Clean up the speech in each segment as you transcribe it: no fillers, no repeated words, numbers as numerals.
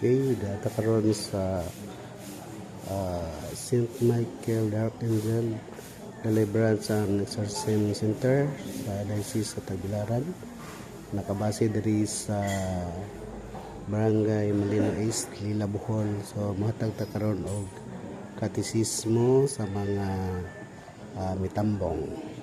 Okay, data karon sa St. Michael the Archangel Deliverance and Exorcism Center sa Diocese sa Tagbilaran. Nakabase diri sa Barangay Malino East, Lila, Bohol. So mahatag ta karon og katisismo sa mga mitambong.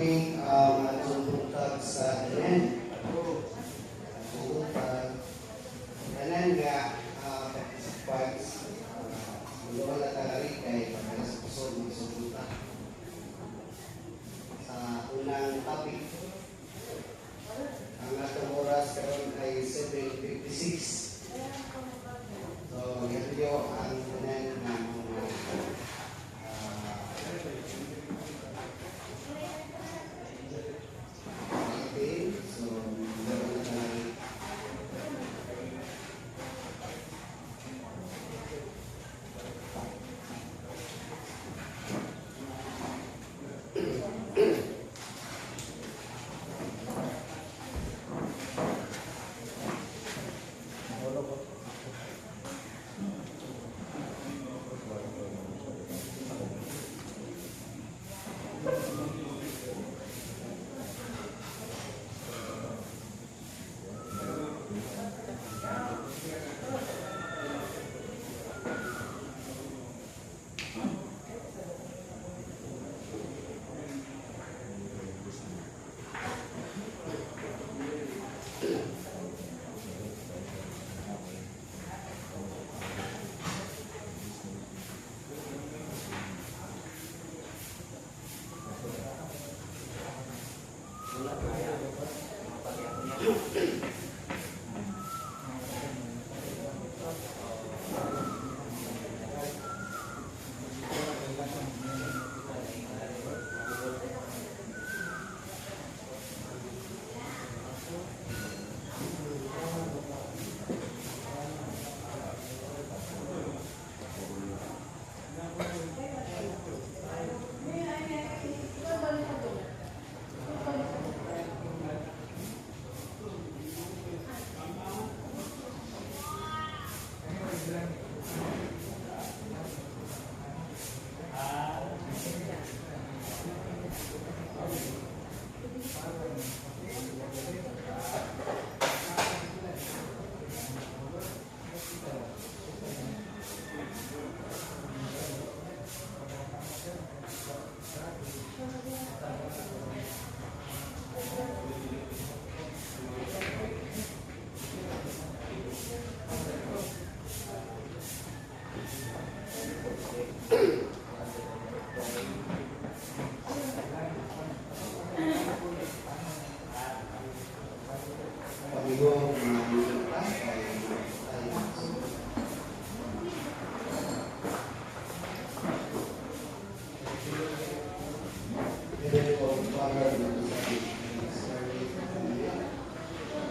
Okay, nagsubuntag sa kanan. Nagsubuntag kanan nga participants. Wala talaga kay pagkakas pusod magsubuntag sa unang topic. Ang atong oras karon ay 7:56. So, yan ang kanan nga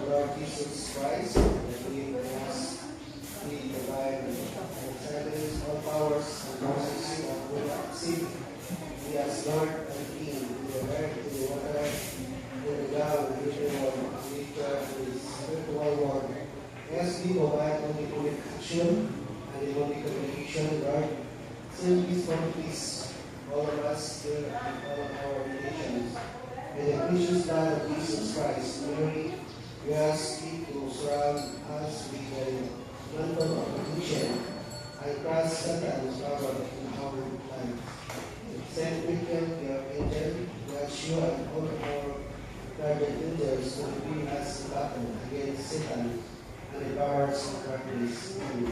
Lord Jesus Christ, that He was the divine excellence, all powers and mercy of good sin. He has Lord and King, the earth, the water, the ground, the world, nature, the spiritual world. Yes, we provide only communication and the only communication, Lord. Send peace for peace, all of us here and all of our relations. May the precious blood of Jesus Christ, Mary, we ask you to surround us with the mantle of protection. I crush Satan's power in our lives. Saint Michael, your angel, bless you and all our guardian angels to bring us in battle against Satan and the powers of darkness. Amen.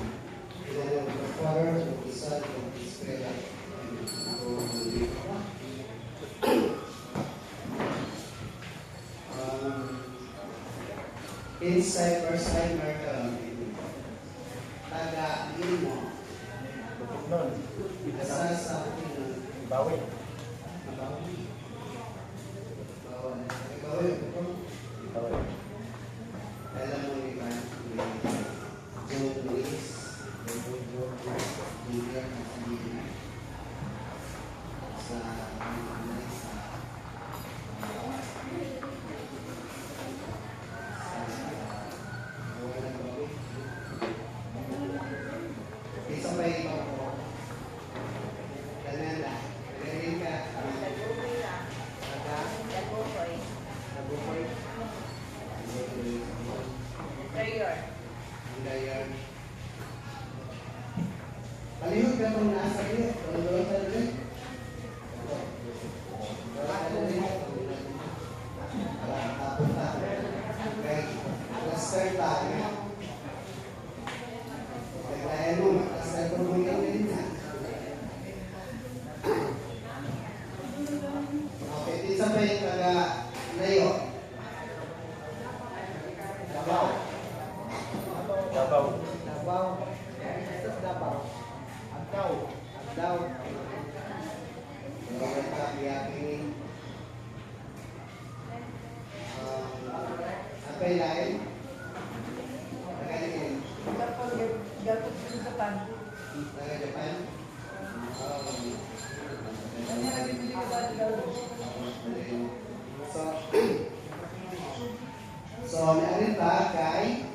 In the name of the Father, and of the Son, and of the Spirit. Inside first time taga Limo. Asa sa Pilipinas. Bawi. sa isa pa ito po. Ganun lang. Ganun ka. Nabukoy. Ngayon. Palihog ka kung nasa iyo. Palihog ka rin. Okay. Cluster tayo. Kaya mo, cluster ko mo yung rin na. Okay, isa pa yung taga-layo. Davao. Davao. Davao. Agdaw. Bawal ka, biyakin. Apay lain. Taga-Japan. Taga-Japan. So, naarin ba kay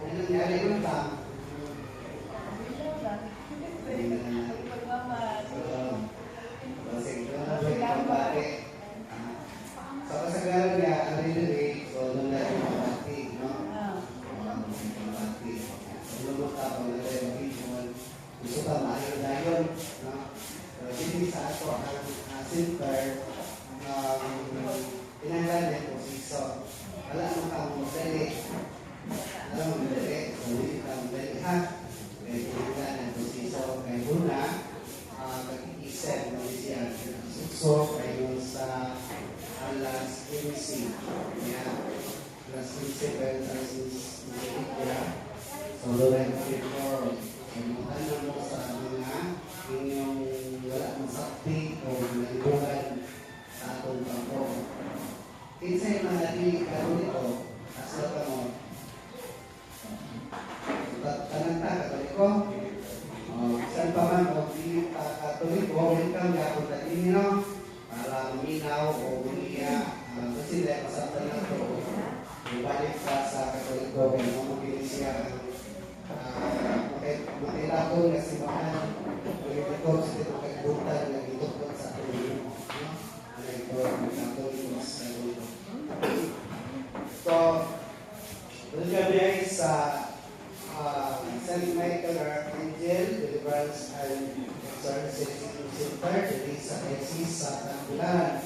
anong nangyari nun ba? So, kasagaran niya, ano yun so, nung natin mabati, no? Mabati. So, lumot ka pag natin mabipon. Gusto ka maayon na yun, no? So, hindi sa ato ang center, tinanggalan po siso. Wala mo kang modeli. Alam mo modeli, so hindi ka modeli ha. Kaya tinanggalan po siso. Kaya muna, pag-iisip mo siya. So, kayo sa alas 15. Yeah. Alas 15, pero alas 15. So, Lorraine before. So, makana mo sa mga inyong wala mong sakti o nalibugan sa atong pangko. Kinsay mga natin Katoliko, asal ka mo. Tanang ta, Katoliko. Saan pa man o di Katoliko, welcome ka kung natin nyo para maminaw o umiya. Kasi dahil masaktan na ito, balik ka sa Katoliko kaya mamagin siya makilagon na simbahan pagkakot sa ito kagbutan na itukot sa Katoliko. Ano ito, Katoliko sa Katoliko. So, doon kami sa St. Michael Archangel Deliverance and Exorcism Center dito sa Texas sa Tangkulan.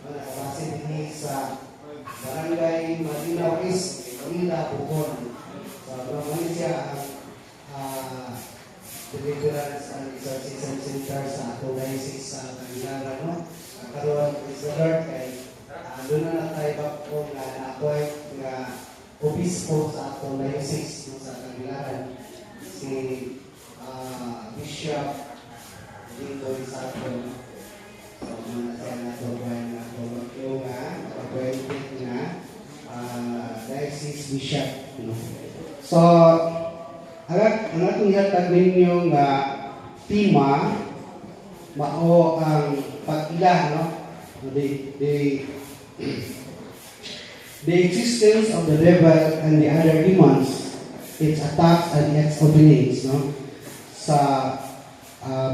Nakabase din sa Barangay Malinaw East, Manila, Bukon. So, naman siya ang Deliverance and Exorcism Center sa atong diocese sa Tangkulan. No? Karoon is the Lord kay doon na tayo bako na na-appoint na obispo sa atong diocese no, sa Tangkulan. Si Bishop dito sa atong so, muna siya na tuwain na tuwag nga appointed na diocese bishop. No? So, ang atong ihatag ninyo nga tema mao ang pag-ila, no? The existence of the devil and the other demons, its attacks and its openings, no? Sa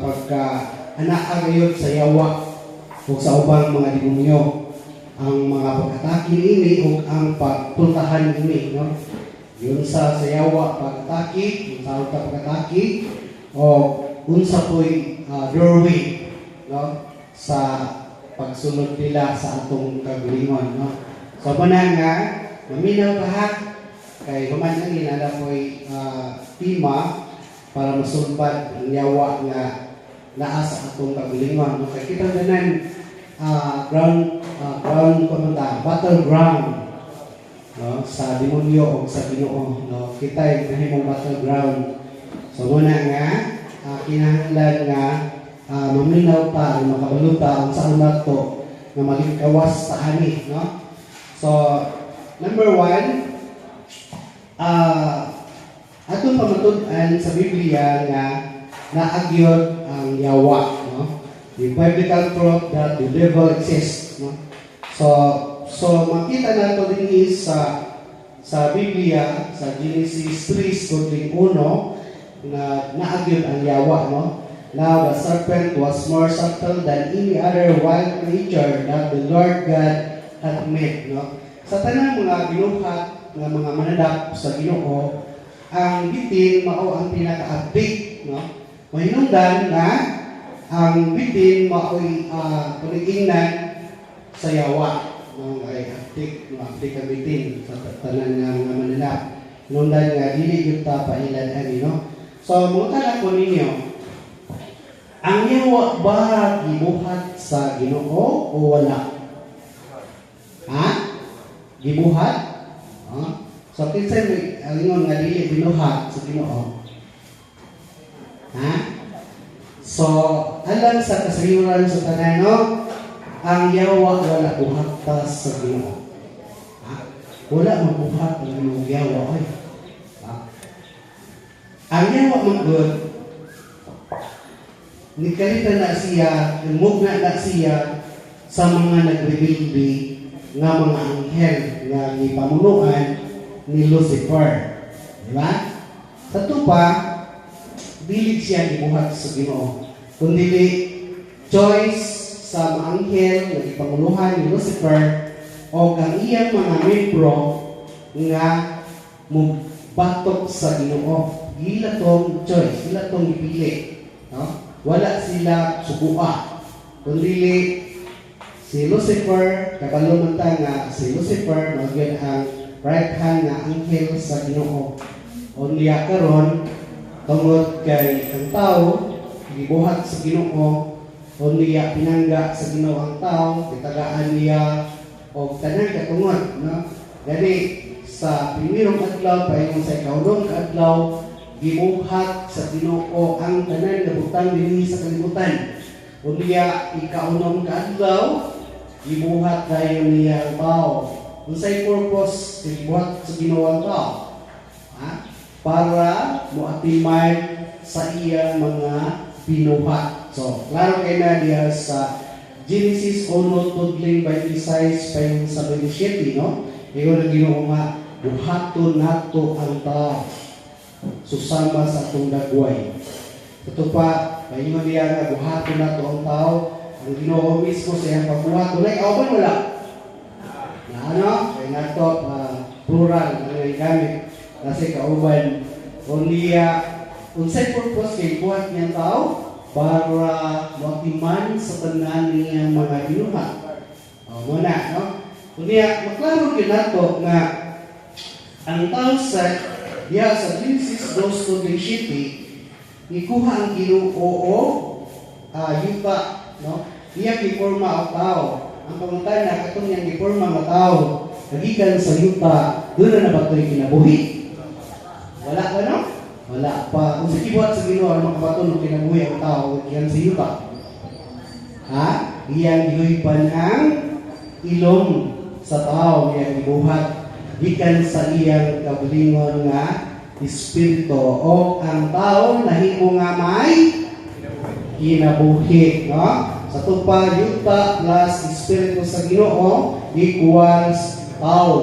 pagka-anaa sa yawa o sa ubang mga demonyo, ang mga pag-atake ini o ang pagpuntahan ini, no? Yun sa yawa pag-atake, yung sa pag-atake, o unsa po'y doorway, no? Sa pagsunod nila sa atong kagalingon, no? So, muna nga, maminaw lahat kay humanangin na po'y tema para masulbad ang yawa nga naa sa atong kagalingon. No? Kaya kita ganan battleground, no? Sa demonyo o sa Ginoo. No? Kita ay nahimong battleground. So, muna nga, kinahanglan nga maminaw pa, makabaluta ang saan nato na maging kawas sa ani, no? So, number 1, atong pamatud-an sa Biblia nga naagyod ang ang yawa, no? The biblical proof that the devil exists, no? So makita nato din sa Biblia, sa Genesis 3:1 na naagyon ang yawa, no? Now the serpent was more subtle than any other wild creature that the Lord God had made, no? Sa tanang mga binuhat nga mga manadap sa Ginoo, ang bitin mao ang pinaka-abdik, no? Mahinungdan nga ang bitin mao'y kunigingnan sa yawa, no? Ay abdik, no? Abdik ang bitin sa tanan nga mga manadap. Hinungdan nga dili gyud ta pailan ani, no? So mga anak ko ninyo, ang yawa ba gibuhat sa Ginoo o wala? Ha? Gibuhat? So, kinsa may alingon nga dili binuhat sa Ginoo? Ha? So, alam sa kasayuran sa tanan, no? Ang yawa wala buhatas sa Ginoo. Ha? Wala mabuhat ang imong yawa, oy. Ha? Ang yawa magud nikalita na siya, mugna na siya sa mga nagrebildi nga mga anghel nga gipamunuan ni Lucifer. Di ba? Sa tupa, dili siya gibuhat sa Ginoo. Kundi choice sa mga anghel nga gipamunuhan ni Lucifer o kang iyang mga membro nga mubatok sa Ginoo. Ila tong choice, ila tong ipili. No? Wala sila sugua. Kundi si Lucifer, kabalo man ta nga si Lucifer magyud ang right hand nga anghel sa Ginoo. Unya karon tungod kay ang tao gibuhat sa Ginoo, unya pinangga sa Ginoo ang tao, kitagaan niya og tanan katungod, no? Gani sa primerong adlaw paingon sa ikaudong adlaw gibuhat sa Ginoo ang tanan nga butang dinhi sa kalibutan. Unya ikaunom ka adlaw gibuhat dayon niya ang tao. Unsay purpose gibuhat sa Ginoo ang tao? Ha? Para moatiman sa iyang mga binuhat. So, klaro kay na diya sa Genesis 1:26 payon sa 27, no? Ingon ang Ginoo nga buhaton nato ang tao susama sa atong dagway. Ito pa, paingon niya nga buhaton nato ang tao. Ang Ginoo mismo sa iyang pagbuhat. Tunay, kauban wala. Na ano? Kaya nga ito, plural, ang gamit. Kasi kauban, niya, unsay purpose kay buhat niyang tao? Para matiman sa tanan niyang mga binuhat. Muna, no? Niya, maklaro yun nato nga ang tao sa Genesis 2:27, ikuha ang Ginoo yuta, no? Iya giporma ang tao. Ang pangutana katong yang giporma ang tao, nagikan sa yuta, doon na batoy kinabuhi. Wala pa, no? Wala pa. Kung sa kibuhat sa Ginoo ang makabaton kinabuhi ang tao, yan sa yuta. Ha? Iyang gihuipan ang ilong sa tao, iyang gibuhat gikan sa iyang kaugalingon nga espiritu o ang tao nahimo nga may kinabuhi, no? Sa tupa yuta plus espiritu sa Ginoo equals tao.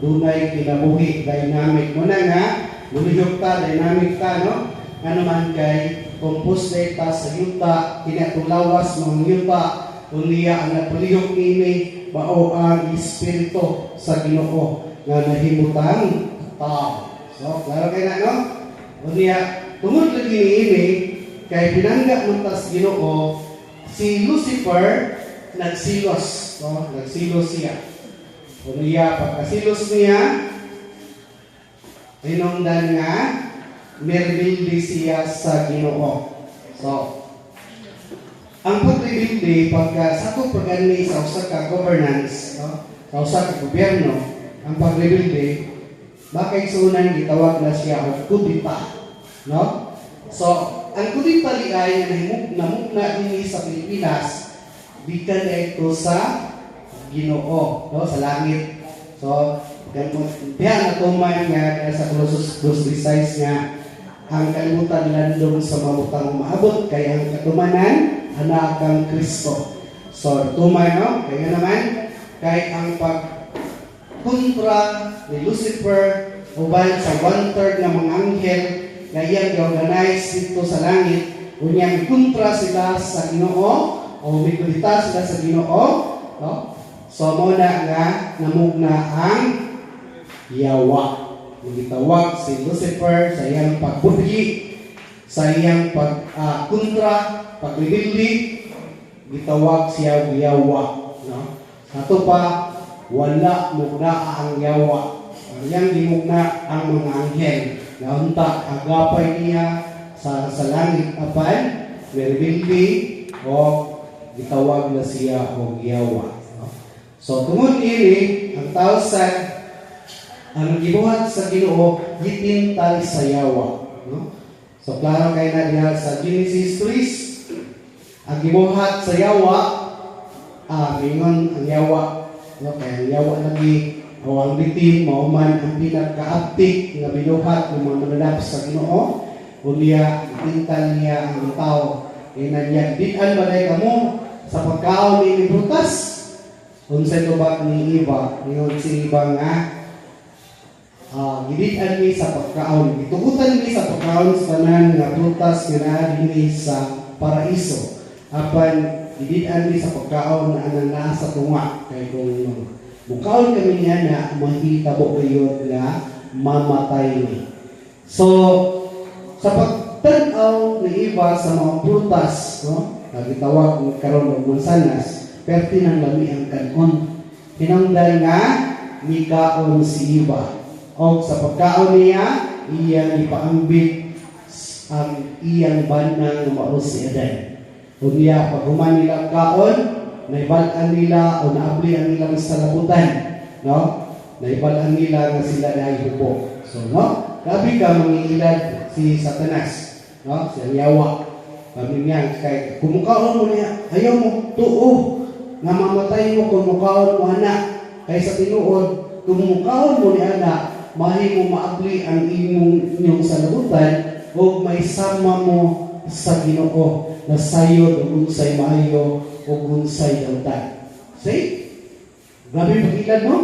Dunay kinabuhi, dynamic mo na nga, bulihok ka, dynamic ka, no? Ano man kay composite ta sa yuta, kinatulawas mga yuta, unya ang napulihok nini bao ang espiritu sa Ginoo nga nahimutang tao. So, klaro kayo na, no? Unya, tungod lagi niini, kay pinangga ng tas Ginoo, si Lucifer nagsilos, no? Nagsilos siya. Unya, pagkasilos niya, hinungdan nga, merbildi siya sa Ginoo. So, ang pagribildi, pagka sa ito pagani sa usa ka governance, no? Sa usa ka gobyerno, ang pagribildi, bakit sunan gitawag na siya o kudita, no? So, ang kudita liay na namugna din sa Pilipinas, bikan ito sa Ginoo, no? Sa langit. So, diyan na tuman nga sa Colossus 2:16 nga ang kalibutan landong sa mamutang maabot kay ang katumanan anak kang Kristo. So tumay no, kaya naman kay ang pagkontra ni Lucifer uban sa 1/3 ng mga anghel na iyang i-organize dito sa langit, unyang kontra sila sa Ginoo o mikulita sila sa Ginoo, no? So muna nga namugna ang yawa. Gitawag si Lucifer sa iyang pagbudhi, sa iyang pagkontra, paglibili, gitawag siya yawa. No? Ato pa, wala mugna ang yawa. Ang iyang gimugna ang mga anghel. Naunta, agapay niya sa langit apan, verbili, o gitawag na siya o yawa. No? So, tungod ini, ang tawsad, ang gibuhat sa Ginoo gitintal sa yawa, no? So klaro kay na diha sa Genesis 3, ang gibuhat sa yawa, mingon ang yawa, no? Kay ang yawa lagi o ang bitin mao man ang pinagkaaptik nga binuhat ng mga mananap sa Ginoo, unya gitintal niya ang tao. Inanya di-an balay kamo sa pagkaon ni prutas. Unsay tubag ni Eva, ingon si Eva nga giditan mi sa pagkaon. Gitugutan mi sa pagkaon sa tanan nga prutas nga naa dinhi sa paraiso. Apan giditan mi sa pagkaon na anang naa sa tunga. Kay kung mukaon kami niya na mahitabo kayo na mamatay mi. So, sa pagtanaw ni Eva sa mga prutas, no? Nagitawag ng karon og mansanas, perti ng lami ang kanon. Hinungdan nga mikaon si Eva. O sa pagkaon niya, iyang ipaambit ang iyang banang na maos si Adan. O niya, pag human nila kaon, naibalaan nila o naablihan nilang sa labutan. No? Naibalaan nila na sila na hubo. So, no? Grabe ka mangingilad si Satanas. No? Si Yawa. Kami niya, kay kumukaon mo niya, ayaw mo, tuo, nga mamatay mo kung mukaon mo anak. Kay sa tinuod, kung mukaon mo ni anak, mahi mo maabli ang inyong salabutan o may sama mo sa Ginoo na sayod o unsay maayo o unsay dautan. See? Grabe pag-ilad mo?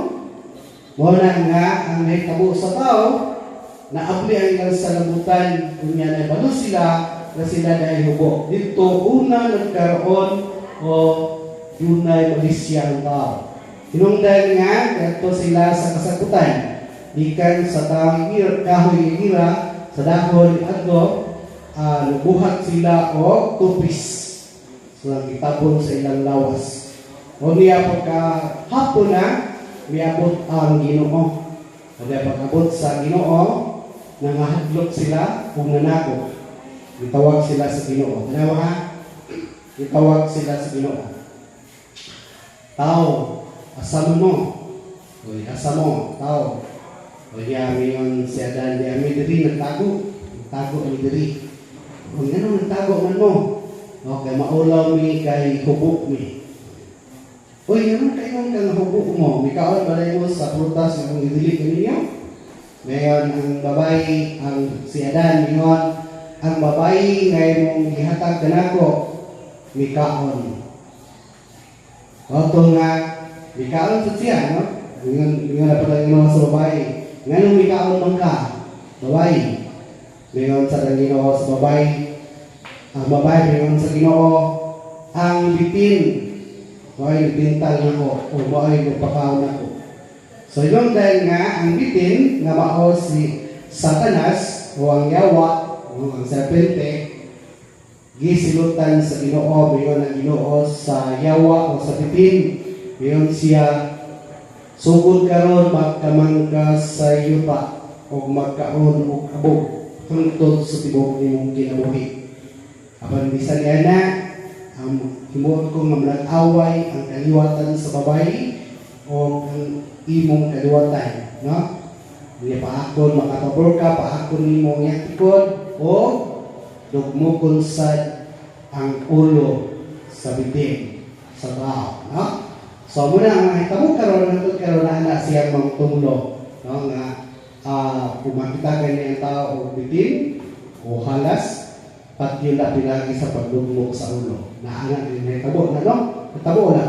Muna nga ang nahitabo sa tao na abli ang ilang salabutan kung yan ay balo sila na sila dahil hubo. Dito una nagkaroon o dunay malisya ang tao. Hinungdan nga ito sila sa kasagutan. Ikan sa tawang kahoy ira sa dahon adto lubuhat sila o tupis so gitabon sa ilang lawas. O niya pagka hapon na miabot ang Ginoo. Kada pagabot sa Ginoo nangahadlok sila ug nanako. Gitawag sila sa Ginoo. Tanawa ha? Gitawag sila sa Ginoo. Tao, asam mo. Oy, asam mo, tao. O niya, ngayon si Adan, niya, may diri nagtago. Nagtago ang diri. O nga nung nagtago man mo. Okay, maulaw mi kay hubok mi. Uy, naman kayo kang hubok mo. May kaon balay mo sa prutas na kung idili ka ninyo. Ngayon, ang babae, si Adan, ngayon, ang babae ngayon gihatag ka nako, may kaon. O ito nga, may kaon sa siya, no? Ngayon na pala yung sa babae. Ngayon may kaon man ka, babae. Ngayon sa Ginoo sa babae, ang babae ngayon sa Ginoo, ang bitin. Babae, bitintal na ko, o babae, magpakaon ako. So yun dahil nga, ang bitin, nga mao si Satanas, o ang yawa, o ang serpente, gisilutan sa Ginoo, ngayon ang Ginoo sa yawa o sa bitin. Ngayon siya, sugod karon magkamangka sa yuta o magkaon o kabog hangtod sa tibok nimong kinabuhi. Apan bisan niya na ang himuon ko nga manag-away ang kaliwatan sa babae o ang imong kaliwatan, no? Hindi paakon makapabor ka, paakon nimo nga tikod o dugmokon sad ang ulo sa bibig sa tao, no? So muna ang hitabo karon natud karon na siya mga tumulo, no, nga kung makita kay ang tao og bitin o halas, pat yun na pinagi sa pagdugmok sa ulo. Naangan din mahitabo na, no? Mahitabo na.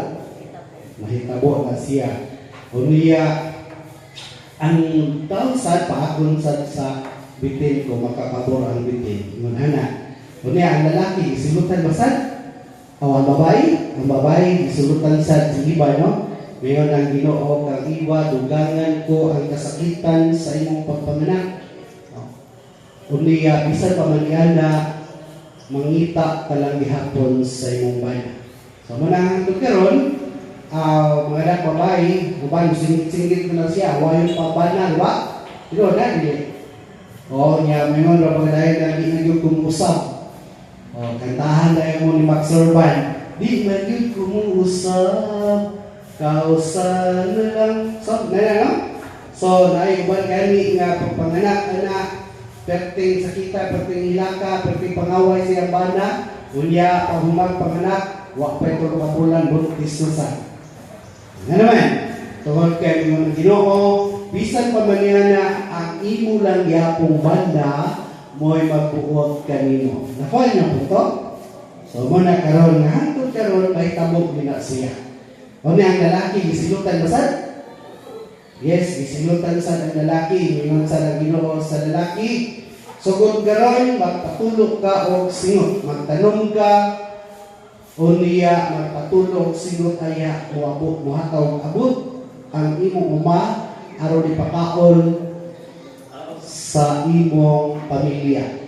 Mahitabo na siya. O niya, ang taon sa paakon sa bitin ko, makakabor ang bitin. Ngun ana. O niya, ang lalaki, isilutan basad? O ang babae, isilutan sa iba, no? Ngayon ang Ginoo kang iwa, dugangan ko ang kasakitan sa imong pagpanganak. Unya, bisan pa man na mangita ka lang gihapon sa imong bayan. So, muna ang karon, mga anak babae, singit-singit ko lang siya, wayon pa ba na, diba? Ito na, hindi. O, niya, mayroon na pagdahin na di na yung kumusap. O, kantahan na mo ni Max Urban. Di na yung kumusap. Kausan na lang. So, no? So, naiuban kami nga pagpanganak, anak, perting sakita, perting hilaka, perting pangaway siyang banda, unya, pahumag panganak, wak pa ito kapulan, buntis nusa. Nga naman, tungkol kayo mga Ginoo, bisan pa man na ang imo lang yapong banda, mo'y magbuot kanino. Nakuha niyo po ito? So, muna karon nga, hantod karon, may tabog din na siya. O niya ang lalaki, gisilutan ba sad? Yes, gisilutan sad ang lalaki. Ngayon sa Ginoo sa lalaki. Sugod karon, magpatulog ka o singot. Magtanong ka, o niya, magpatulog, singot aya, muabot, muhataw, abot, ang imong uma, aron ipakaon sa imong pamilya.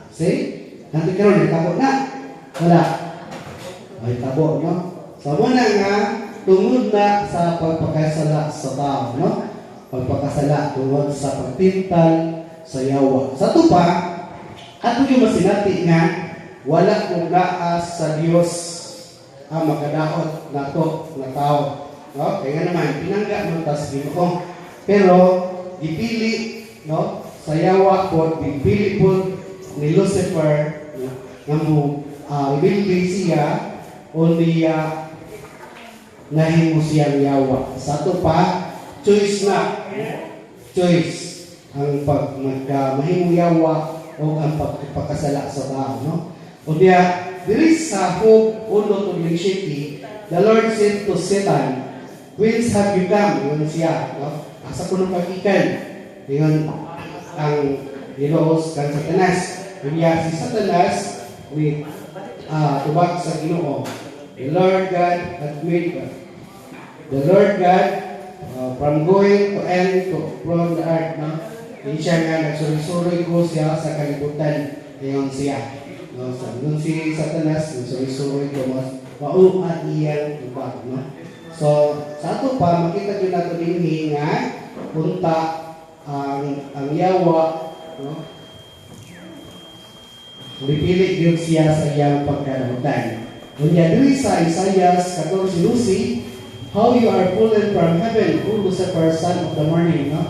See? Nanti karon, itabo na. Wala. Ay, tabo, no? So, muna nga, tungod na sa pagpakasala sa tao, no? Pagpakasala tungod sa pagpintal sa yawa. Sa ito pa, ato yung masinati nga, wala kong gaas sa Diyos ang makadaot na to na tao. No? Kaya naman, pinangga mo tas Ginoo. Pero, dipili, no? Sa yawa po, dipili po ni Lucifer, no? Nga mo, ibili siya, o niya, nahimo siyang yawa. Sa ito pa, choice na. Choice. Ang mahimo yawa o ang pagkasala sa tao. No? O niya, there is sa Hope 1:27, the Lord said to Satan, whence have you come? Yun siya. No? Asa ko nung kakikan. Yun ang Ginoo kan Satanas. Kaya si Satanas with tubag sa Ginoo. The Lord God had made the Lord God from going to end to from the earth, no? Hindi siya nga nagsuri-suri ko siya sa kalibutan. Ngayon siya. No? Nung si Satanas, nagsuri-suri ko mas mauat iyang tubag, no? So, sa ato pa, makita nyo nato din nga punta ang yawa, no? Pipili yun siya sa iyang pagkalibutan. Unya diri sa Isaiah 14:12, how you are fallen from heaven, O Lucifer, son of the morning, no?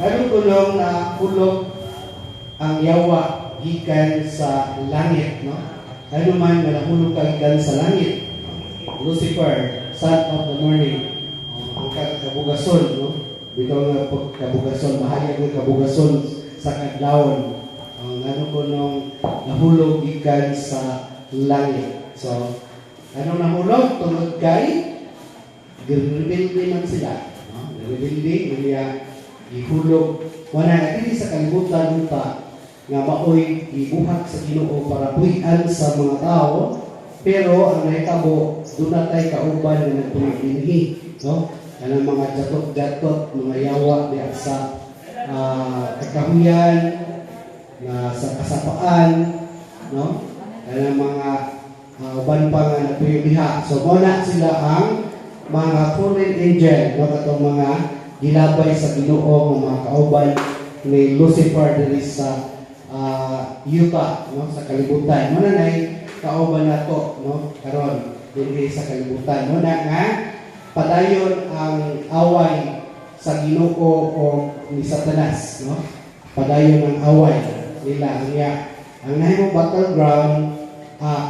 Ano kulong na kulog ang yawa gikan sa langit, no? Ano man nga nahulog ka gikan sa langit, Lucifer, son of the morning, ang kabugason, no? Bitaw nga kabugason, mahayag ng kabugason sa kadlawon. Ang ano kulong nahulog gikan sa langit. So, anong nahulog? Tungod kay girebelde man sila. No? Girebelde, niya ihulog. Wala na dili sa kalibutan unta nga maoy ibuhat sa Ginoo para buhian sa mga tao, pero ang nahitabo doon na tayo kauban na nagtumaglinhi. No? Anong mga jatot-jatot, mga yawa diya sa kakahuyan, na sa kasapaan, no? Anong mga uban pa nga nagpuyubiha. So, muna sila ang mga fallen angel, no? Katong mga gilabay sa Ginoo, mga kauban ni Lucifer diri sa yuta, no? Sa kalibutan. Muna na kauban na to, no? Karon diri sa kalibutan. Muna nga padayon ang away sa Ginoo o ni Satanas, no? Padayon ang away nila ang nahimong battleground.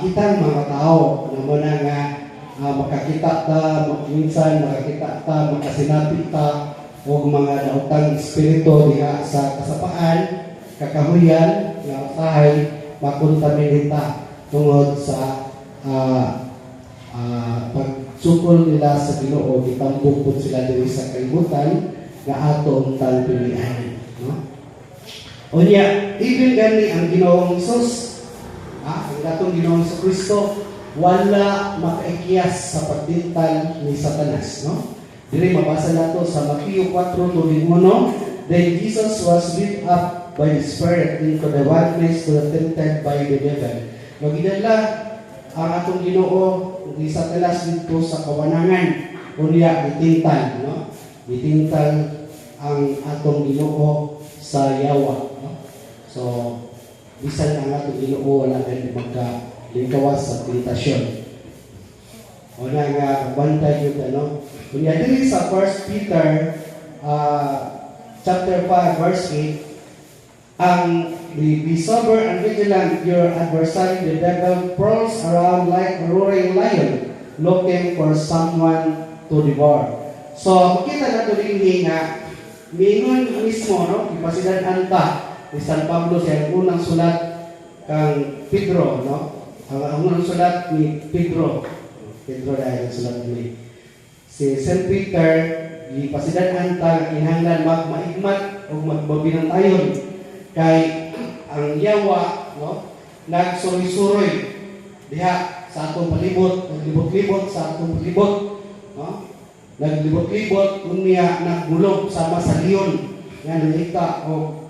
Kitang mga tao na muna nga makakita ta, minsan makakita ta, makasinapit ta o mga daotang espiritu diha sa kasapaan, kakahuyan, nga usahay makontaminita tungod sa pagsukol nila sa Ginoo, gitambok po sila diri sa kalibutan nga atong pilihan, no? Unya, even gani ang Ginoong Hesus, ang atong Ginoong Kristo, wala makaikyas sa pagdintal ni Satanas, no? Diri mabasa nato sa Mateo 4:21, then Jesus was lifted up by the Spirit into the wilderness to be tempted by the devil. Nagidala ang atong Ginoo ni Satanas dito sa kawanangan, unya gitintal, no? Gitintal ang atong Ginoo sa yawa, no? So bisan ang atong Ginoo wala gani magkalingkawas sa tentasyon. Una nga bantay yun, ano? Kunya diri sa 1 Peter chapter 5 verse 8, ang be sober and vigilant, your adversary the devil prowls around like a roaring lion looking for someone to devour. So makita nato dinhi nga mingon mismo, no, ipasidan ta ni San Pablo sa unang sulat kang Pedro, no? Ang unang sulat ni Pedro dahil sulat ni si St. Peter, ipasidan ta kinahanglan magmaigmat o magbabinantayon kay ang yawa, no, nagsuroy-suroy diha sa atong palibot, naglibot-libot sa atong palibot, no? Naglibot-libot unya naggulog sama sa leon nga nangita o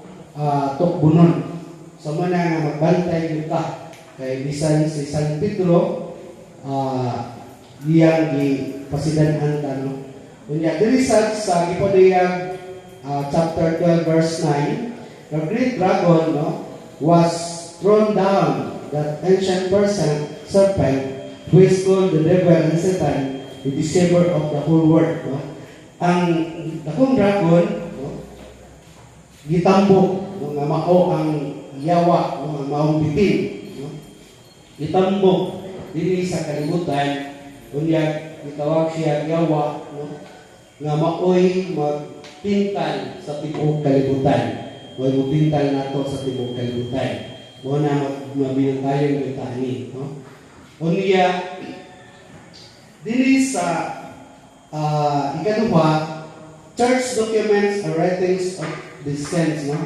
tukbunon. So man nga magbantay gyud ta kay bisan si San Pedro diyang gipasidan-an ta, no? Unya diri sa gipodiyag chapter 12 verse 9, the great dragon, no, was thrown down, that ancient serpent, who is called the devil and Satan, the deceiver of the whole world, no? Ang dakong dragon, no, gitambok, no, nga mao ang yawa, no, ang maong bitin, no? Gitambok dili sa kalibutan, unya gitawag siya yawa, no, nga maoy magpintal sa tibuok kalibutan. May mupintal nato sa tibuok kalibutan. Mo na mabinantayon kita ani, no? Unya dili sa ikaduha, church documents or writings of the saints, no?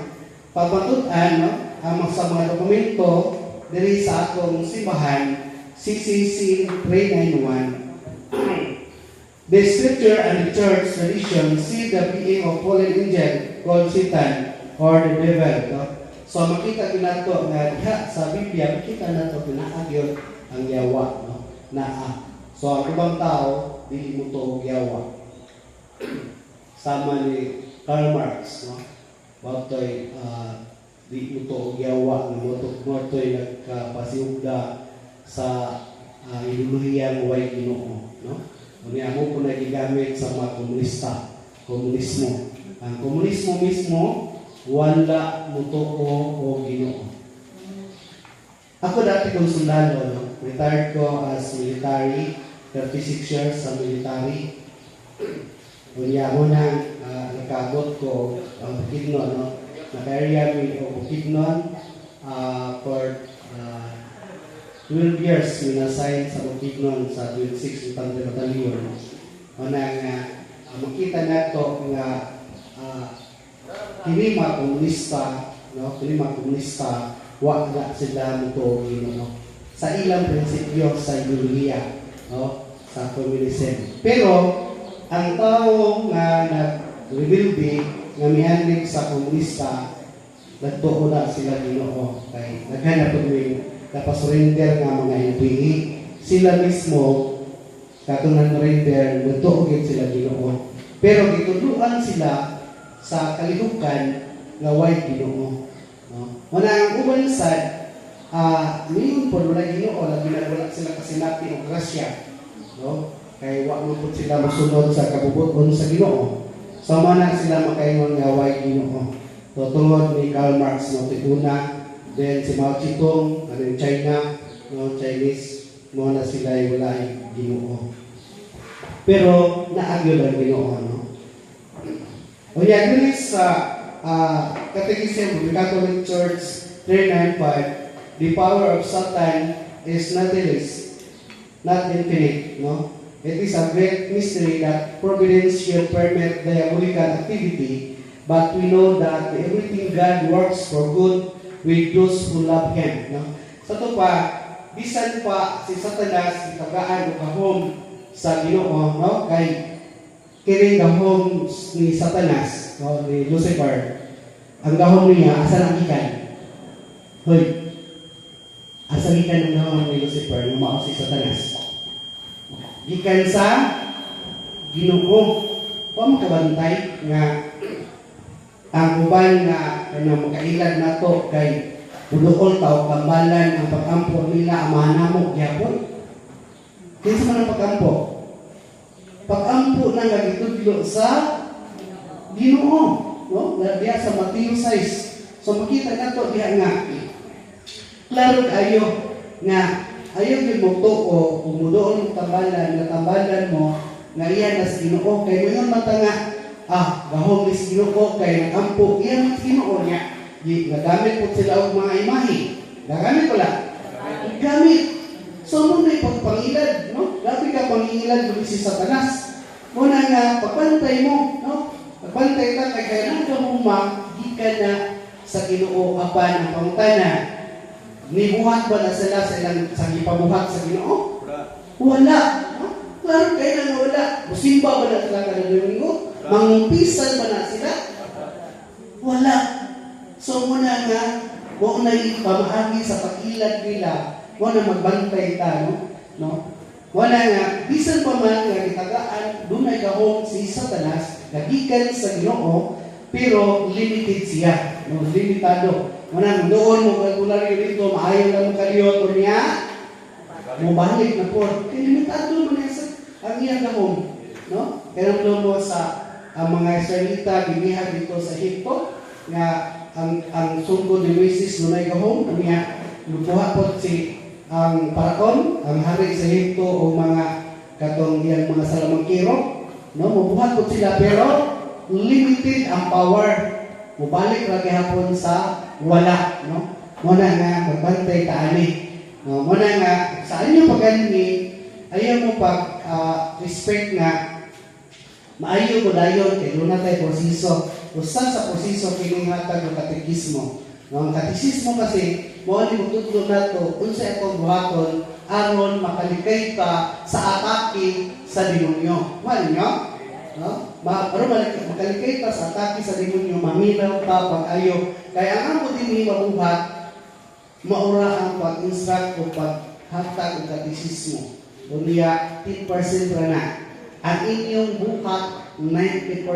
Pagpatutan, no, ang sa mga dokumento dili sa atong simbahan, CCC 391. The scripture and the church tradition see the being of fallen angel called Satan or the devil, no? So makita nato nga diha sa Biblia, makita nato pinaagyod ang yawa, no? Naa. So ang ibang tao dili mo to yawa. Sama ni Karl Marx, no? Batoy di mo to yawa nga mo to nagkapasiugda sa ideolohiya way Ginoo, no? Unya mo po nagigamit sa mga komunismo. Ang komunismo mismo wala mutuo o Ginoo. Ako dati kong sundalo, no? Retired ko as military, 36 years sa military. Unya mo na nakabot ko ang Bukidnon, no? Naka-area mi o Bukidnon for 12 years minasay sa Bukidnon sa 26 Infantry Battalion. Una nga makita nato nga kini mga komunista, no, kini mga komunista wala sila mutuo Ginoo sa ilang prinsipyo sa ideolohiya, no, sa communism. Pero ang tao nga nag-rebelde nga miandig sa komunista, nagtuo na sila Ginoo kay naghanap og surrender nga mga NPA. Sila mismo katong nag-surrender, nagtuo gyud sila Ginoo. Pero gitudluan sila sa kalihukan nga way Ginoo, no? Muna ang uban sad niyon po wala Ginoo, lagi wala sila kasinati og grasya, no? Kay wa man pud sila mosunod sa kabubuton sa Ginoo. Sama na sila makaingon nga way Ginoo. So tungod ni Karl Marx, no, una, then si Mao Zedong, in China, no, Chinese, mo na sila wala Ginoo. Pero naagyo ang Ginoo, no? O yan, dili sa Catechism of the Catholic Church 3:9-5, the power of Satan is nothing, not infinite, no? It is a great mystery that providence should permit diabolical activity, but we know that everything God works for good with those who love Him, no? Sa ito pa, bisan pa si Satanas itagaan o kahom sa Ginoo, no? Kay kini gahom ni Satanas, no? Ni Lucifer, ang gahom niya, asa lang ikan? Hoy, asa ikan ang gahom ni Lucifer, no? Mao si Satanas. Gikan sa Ginoo. Pa makabantay nga ang uban nga kanang makailag nato kay Budukol tao kambalan ang pag-ampo nila ang mahanamo gyapon. Kinsa man ang pag-ampo? Pag-ampo na gagitudlo sa Ginoo, no? Diya sa Matthew 6. So makita nato diha nga klaro kayo nga ayaw gyud mo tuo kung muduol mo tambalan mo nga iya na si Ginoo kay moyon mata nga gahom ni si Ginoo kay nagampo iya man si Ginoo niya. Nagamit po sila og mga imahe. Nagamit ko lang. Gamit. So mo na pagpangilad, no? Grabe ka pangilad mo si Satanas. Muna nga pagbantay mo, no? Pagbantay ka kay kailan ka mo gikan na sa Ginoo apan ang pangutana. Nibuhat ba na sila sa ilang sa gipabuhat sa Ginoo? Wala. No? Klaro kailan na wala. Musimba ba na sila kada Domingo? Mangumpisan ba na sila? Wala. So muna nga, mo na yung pamahagi sa pag-ilad nila, mo na magbantay ta, no? Wala nga, bisan pa man nga itagaan, dunay gahom si Satanas, nagikan sa Ginoo, pero limited siya, no? Limitado. Muna doon mo kalkularyo dito, maayaw lang mo kaliyot niya, mo balik na po. Kaya limitado mo na ang iyang gahom, no? Kaya naman mo sa mga Israelita, binihan dito sa Egypto, nga ang sungko ni Moises dunay gahom niya lupuha po si ang Paraon ang hari sa Egypto o mga katong iyang mga salamangkiro, no, mabuhat po sila pero limited ang power, mubalik ra gihapon sa wala, no? Muna nga magbantay ta ani, no? Muna nga sa inyo pagani ayaw mo pag respect nga maayo mo dayon kay doon na tayo proseso. Usa sa proseso kining hatag ng katekismo. Ang katekismo kasi mo ani mutudlo nato unsa atong buhaton aron makalikay ka sa atake sa demonyo. Wala nyo? No? Aron makalikay ka sa atake sa demonyo, maminaw ka pag-ayo. Kaya ang amo din mabuhat maura ang pag-instruct o paghatag ng katekismo. Unya 10% ra na. Ang inyong buhat 90%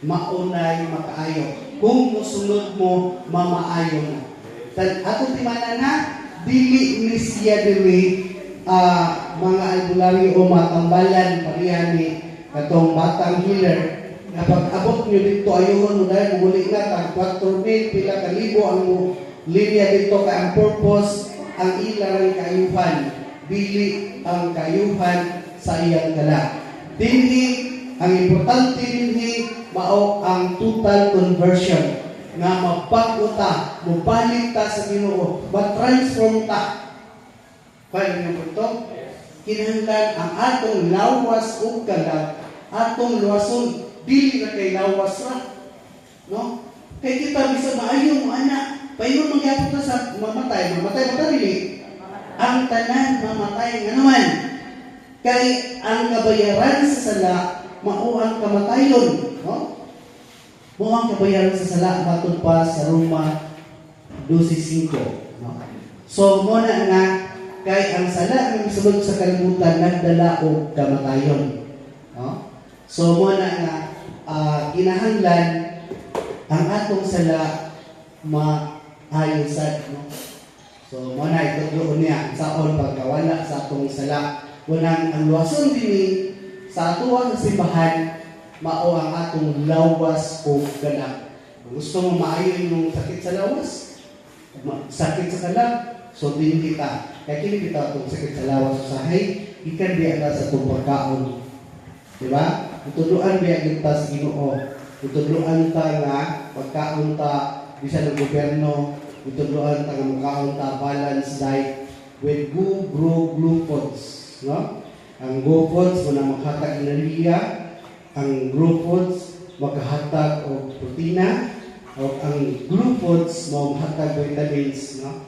maunay makaayo. Kung musunod mo, mamaayo na. Atong timanan na, dili ni siya dili mga albularyo o matambalan parihan ni katong batang healer. Kapag abot nyo dito, ayuhon mo dahil muli na, tag 4,000, pila kalibo ang linya dito ka ang purpose, ang ilang kayuhan. Dili ang kayuhan sa iyang dala. Dili, ang importante dinhi mao ang total conversion nga mapag-o ta, mubalik ta sa Ginoo, ma-transform ta. Kaya niyo punto, kinahanglan ang atong lawas ug kalag, atong luwason dili na kay lawas ra, no? Kay kita bisa maayo mo ana, paingon mangyapon ta sa mamatay dili. Ang tanan mamatay nga naman. Kay ang kabayaran sa sala mao ang kamatayon, no? Mao ang kabayaran sa sala matod pa sa Roma 12:5, no? So mo na nga kay ang sala nga misulod sa kalibutan nagdala og kamatayon, no? So mo na nga kinahanglan ang atong sala maayusan, no? So mo na itutuon niya saon pagkawala sa atong sala. Unang ang luwason din sa atuwa sa simbahan, mao ang atong lawas o ganak. Kung gusto mo maayo yung sakit sa lawas, sakit sa ganak, so din kita. Kaya kini kita itong sakit sa lawas usahay, ikan biya na sa itong pagkaon. Diba? Ituluan biya kita sa Ginoo. Ituluan ta nga, pagkaon ta, bisa ng gobyerno, Ituluan ta nga makaon ta balanced diet with glucones, no? Ang glucones mo na maghatag enerhiya, ang glucones maghatag og protina, o ang glucones mo maghatag vitamins, no?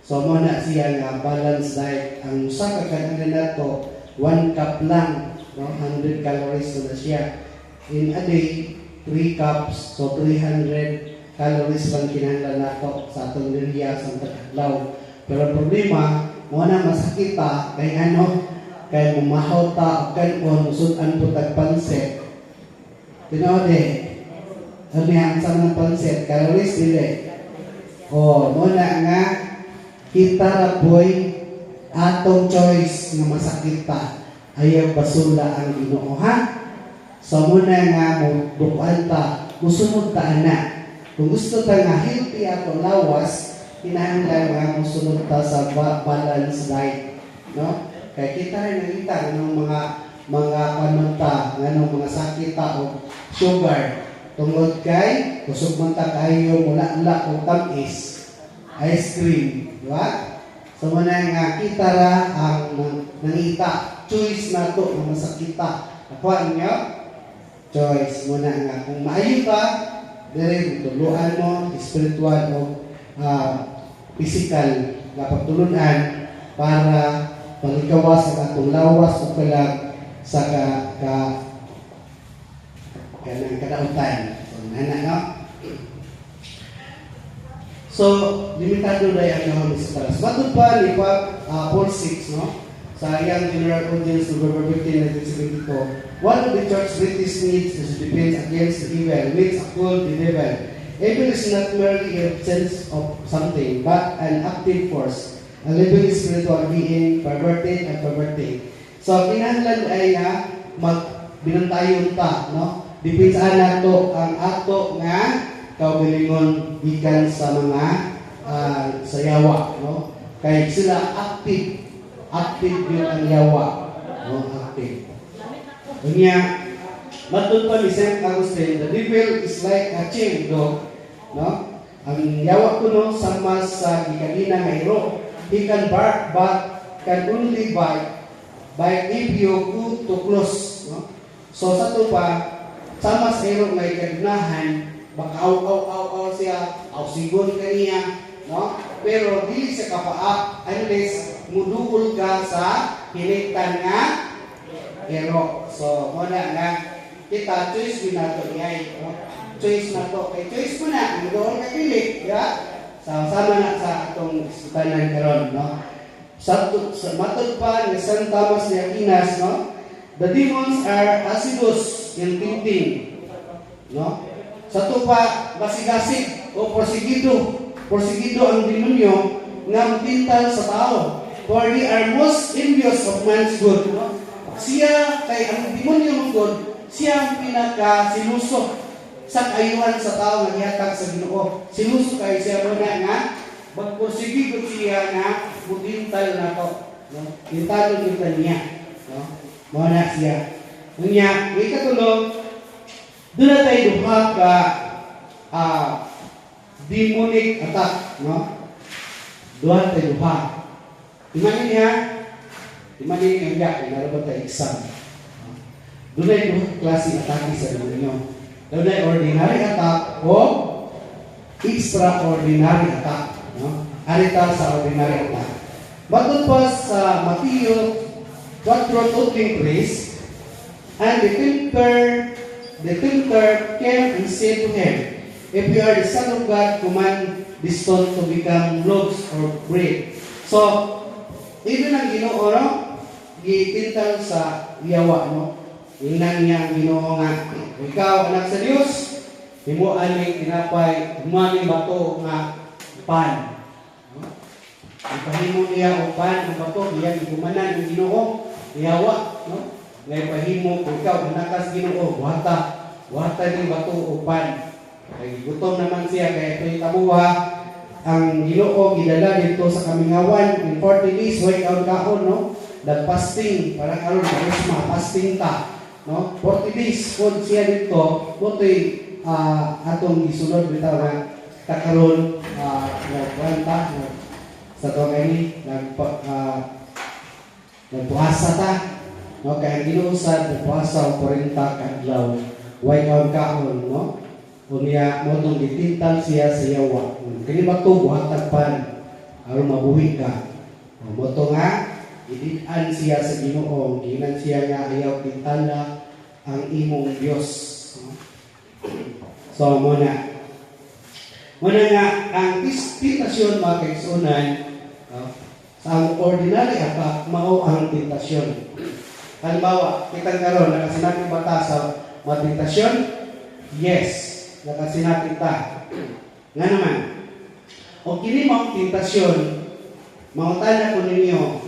So mo na siya nga balanced diet. Ang usa ka kanang nato 1 cup lang, no? 100 calories na siya. In a day, 3 cups, so 300 calories lang kinahanglan nato sa atong enerhiya sa adlaw. Pero ang problema, mo na masakit ta kay ano, kay mumahaw ta kay kon usod-an po tagpansit. Tinuod ano yan sa mga pansit, calories dili. O, mo na nga kita ra boy atong choice nga masakit ta. Ayaw basula ang Ginoo, ha? So muna nga mo bukuan ta, musunod ta ana. Kung gusto ta nga healthy ato lawas, kinahanglan nga musunod ta sa balanced diet, no? Kaya kita rin nakita ng mga kanunta, ng mga sakit ta o sugar. Tungod kay kusog man ta kayo mula-la o tamis, ice cream, di ba? So muna nga kita ra ang nangita, choice na to ng masakita. Nakuha niyo? Choice muna nga. Kung maayo ka, dire tuluan mo, spiritual o physical na pagtulunan para pangikawas sa atong lawas o kalag sa kanang kadautan. So, nana, no? So, limitado na yung sa talas. Batod pa ni Paul 6, no? Sa iyang General Audience, November 15, 1972, one of the church's greatest needs is to defend against the evil, which occult the devil. Evil is not merely a sense of something, but an active force, a living spiritual being, perverted and perverting. So, kinahanglan ay binantayon ta, no? Dipinsan nato ang ato nga kaugalingon gikan sa mga sayawa, no? Kay sila active yun ang yawa, no? Active. Unya, matod pa ni St. Augustine, the devil is like a chained dog, no? Ang yawa ko, no, sama sa gikanina nga iro. He can bark but can only bite if you go too close, no? So sa to pa, sama sa iro may kagnahan, baka aw siya, aw sigon kaniya, no? Pero dili siya kapaak unless mudukol ka sa hiniktan nga ero. So muna nga kita choice binato niya, no? Choice na to kay choice mo na doon ka pili, ya. Sama na sa atong isutanan karon, no? Sa matod pa ni San Thomas de Aquinas, no? The demons are assiduous in thinking, no? Sa to pa basigasig o porsigido ang demonyo nga magtintal sa tao. For they are most envious of man's good, no? Siya kay ang demonyo ng good, siya ang pinaka-sinuso sa kayuhan sa tao nga gihatag sa Ginoo. Sinuso kay siya muna nga magporsigido siya nga mutintal na to, no? Tintalo kita niya, no? Mao na siya. Unya, may katulong doon na tayo duha ka demonic attack, no? Duha tayo duha. Imanin niya, imanin niya, narabat tayo exam. Doon na duha klase atake sa demonyo. Doon na ordinary attack o extraordinary attack, no? Arita sa ordinary attack. Batod pa sa Matthew 4:23, and the tempter came and said to him, if you are the Son of God, command this stone to become loaves or bread. So, even ang Ginoo, no? Gitintal sa yawa, no? Inang niya ang Ginoo nga, ikaw anak sa Dios, himuan ni tinapay, himuan ni bato nga pan. No? Ipahimo niya o pan ang bato, diyan igumanan ang Ginoo, yawa, no? Ngay pahimo kung ikaw nakas Ginoo, wata ni bato o pan. Kay gutom naman siya kay ito'y tabuha ang Ginoo gidala dito sa kamingawan in 40 days way out kahon, no? Fasting para karon Christmas fasting ta, no? 40 days food siya dito, butoy atong gisunod bitaw nga kakaron nagkwanta, sa to gani, nagpuasa ta. No, kaya ginuusad, nagpuasa o 40 kadlaw. Way kaon, no? Unya mo tong gitintal siya sa yawa. Kini ba to buhatag pan aron mabuhi ka. Mo to nga idian siya sa Ginoo, ginan siya nga ayaw tintala ang imong Dios. So muna nga ang tentasyon mga kaigsunan, sa ang ordinary attack mao ang tentasyon. Halimbawa, kita karon nakasinabi ba sa mga tentasyon? Yes, nakasinabi ta. Nga naman, o kini mo ang tentasyon, mautan ko ninyo,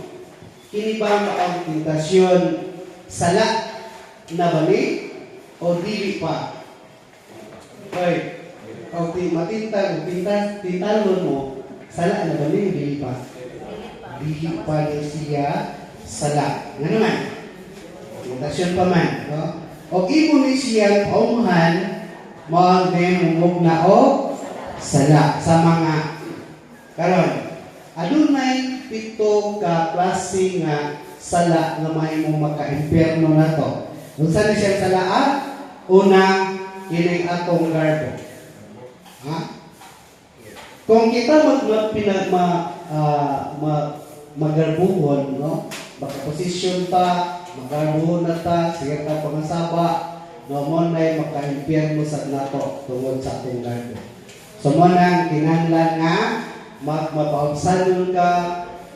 kini ba ang tentasyon sala na bali o dili pa? Okay. O tintalon mo, sala na bali o dili pa? Dili pa niya siya sala. Nga naman, tentasyon pa man. No? O imo ni siya paumahan, mo mumog na o sala sa mga karon. Adunay 7 ka klase nga sala nga may mo maka-impierno na to. Unsa na siya sala? Una, kini atong garbo. Ha? Kung kita magarbuhon, no? Baka posisyon ta, magarbuhon na ta, sige ka pangasaba, no mo na maka-impierno sa nato tungod sa atong garbo. So mo nang kinahanglan nga mapaubsanon ka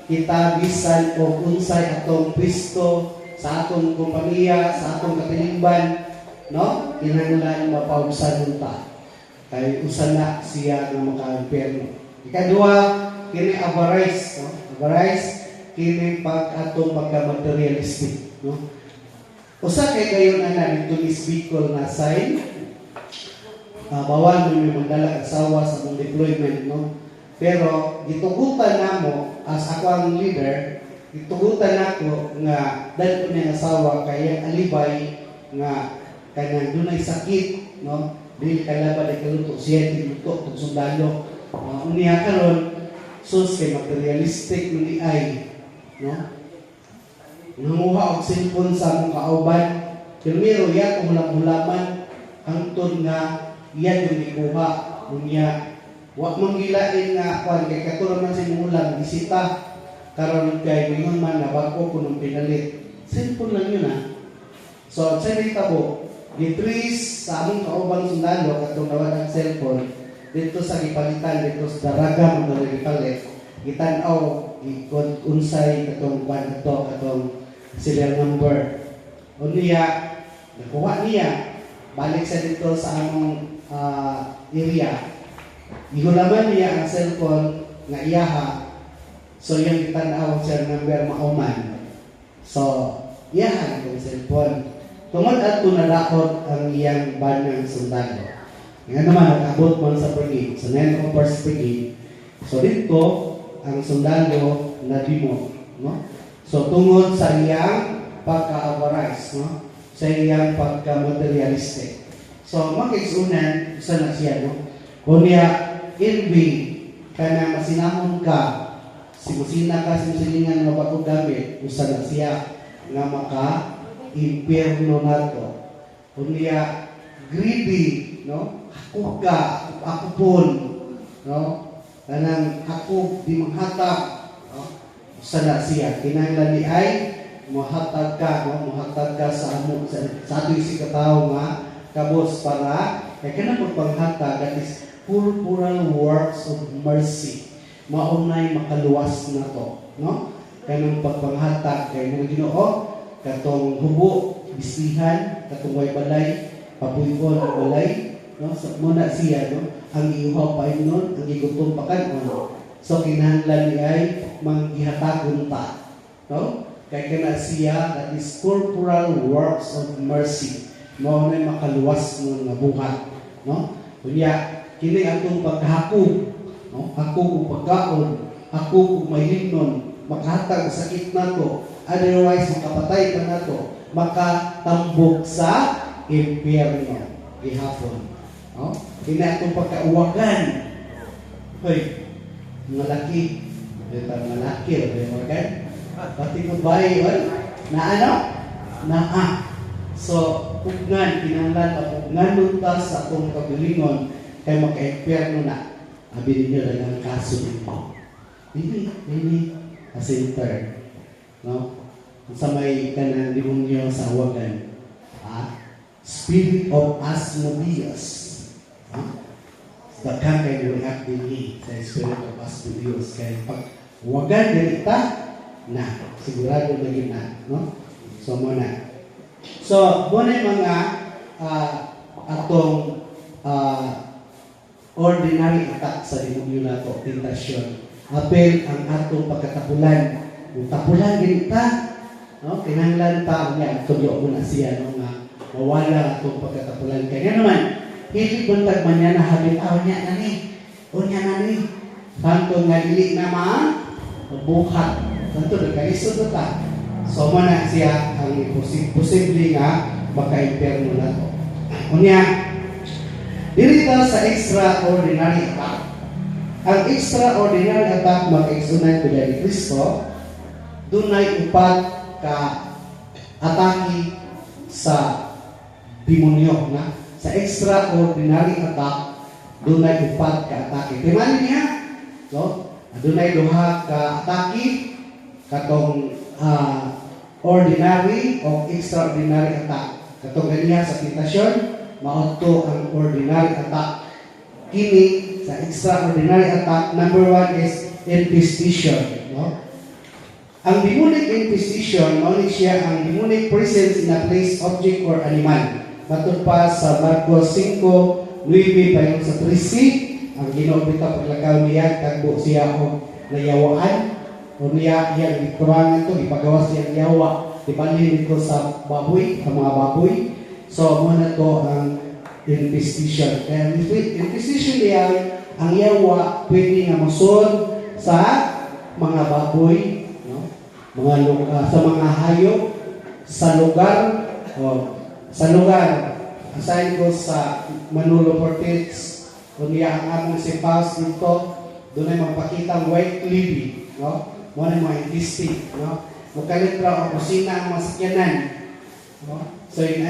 kita bisan o unsay atong pwesto sa atong kompanya, sa atong katilingban, no? Kinahanglan mapaubsanon ta. Kay usa na siya nga maka-impierno. Ikaduha, kini avarice, no? Avarice kini atong pagka-materialistic, no? Usa kay gayon ana dito is Bicol na sign. Bawal mo yung magdala asawa sa mong deployment, no? Pero gitugutan namo as ako ang leader, gitugutan nako nga dahil ko na asawa kaya alibay nga kanang dunay sakit, no? Dili kalabad ay kaluto siya tinuto tug sundalo. Unya karon sus kay materialistic ni ay, no? Nanguha og cellphone sa among kauban, primero ya kung hulaman hangtod nga iya yung ikuha. Unya wa manggilain nga kwan kay katulad man sa imong ulam bisita karon kay mingon man na bago ko nung pinalit. Cellphone lang yun So sa tabo gitris sa among kauban sundalo katong nawala ang cellphone dito sa gipalitan dito sa daraga mo na gipalit gitan-aw ikot unsay katong kwan katong serial number. Unya nakuha niya balik sa dito sa among area. Ihulaman niya ang cellphone nga iyaha. So yung gitan-aw serial number mauman. So iyaha ang cellphone. Tungod ato nalakot ang iyang banang sundalo. Nga naman, nag-abot mo sa brigade, sa 9 First Brigade. So dito, ang sundalo na dimo. No? So tungod sa iyang pagka-avarice, no? Sa iyang pagka-materialistic. So makikisunan, isa na siya, no? Kunya, envy, kana masinamon ka, simusina ka, simusilingan nga bagong gamit, isa na siya, nga maka-impierno nato. Kunya, greedy, no? Ako ka, ako pun, no? Kanang ako di maghatag, no? Sana siya kinahanglan ni ay mohatag ka, no? Mohatag ka sa amo sa ato si katawo nga kabos para kay kanang pagpanghatag that is purpural works of mercy. Maunay makaluwas na to, no? Kanang pagpanghatag kay mga Ginoo katong hubo bisihan katong way balay papuyon ang balay, no? So muna siya, no? Ang iuhaw pa nun, ang igutom pa kanon. So kinahanglan ni ay manggihatagon ta, no? Kay kana siya that is corporal works of mercy. Mao na makaluwas ng nga buhat, no? Kunya kini atong pagkahakog, no? Ako ug pagkaon, ako ug mahimnon, makahatag sakit nato, otherwise makapatay pa nato, makatambok sa impyerno gihapon, no? Kini atong pagkauwagan, Hoy, mga laki. Ito mga laki. Okay? Pati ko bayi, na ano? Na So, pugnan, kinanglan, pugnan nun ta sa atong kabilingon, kay maka-impyerno na. Abi ninyo lang ang kaso nito. Dili, a center. No? Sa may kanang demonyo sa hawagan. Spirit of Asmodeus. Daghan kay niluhat din sa Spirit of Asmodeus. Kaya pag wagan ganita, na, sigurado na yun na. No? So, muna. So, muna yung mga atong ordinary attack sa demonyo na ito, tentasyon. Apel ang atong pagkatapulan. Yung tapulan ganita, no? Kinahanglan ta niya, tudyo ko na siya, no? Nga mawala atong pagkatapulan. Kaya naman, hindi buntag man niya na habitaw niya na ni. O niya na ni. Tanto nga dili na buhat. Tanto nagkalisod na ta. So, mana siya ang posible nga maka-imperno na to. O niya, dito sa extraordinary attack. Ang extraordinary attack mag-exunay ko ni Kristo, dunay upat ka atake sa demonyo na sa extraordinary attack dunay upat ka atake. Timani niya, so dunay duha ka atake katong ordinary o extraordinary attack. Katong ganiya sa tentasyon, mauto ang ordinary attack. Kini sa extraordinary attack, number 1 is infestation, no? Ang demonic infestation, mao ni siya ang demonic presence in a place, object, or animal. Matod pa sa Marcos 5:9 payon sa 13, ang Ginoo bitaw paglakaw niya tagbo siya og nayawaan o niya iyang gikurangan to ipagawas siya yawa ibalhin ko sa baboy, ang mga baboy. So muna to ang infestation. Kaya infestation niya ang yawa pwede nga masud sa mga baboy, sa mga hayop, sa lugar, aside ko sa Manolo Portets, kung niya ang among si Paus dito, doon ay magpakita ang white lily, no? Muna mga indistinct, no? Magkalitra o kusina ang mga sakyanan, no? So yun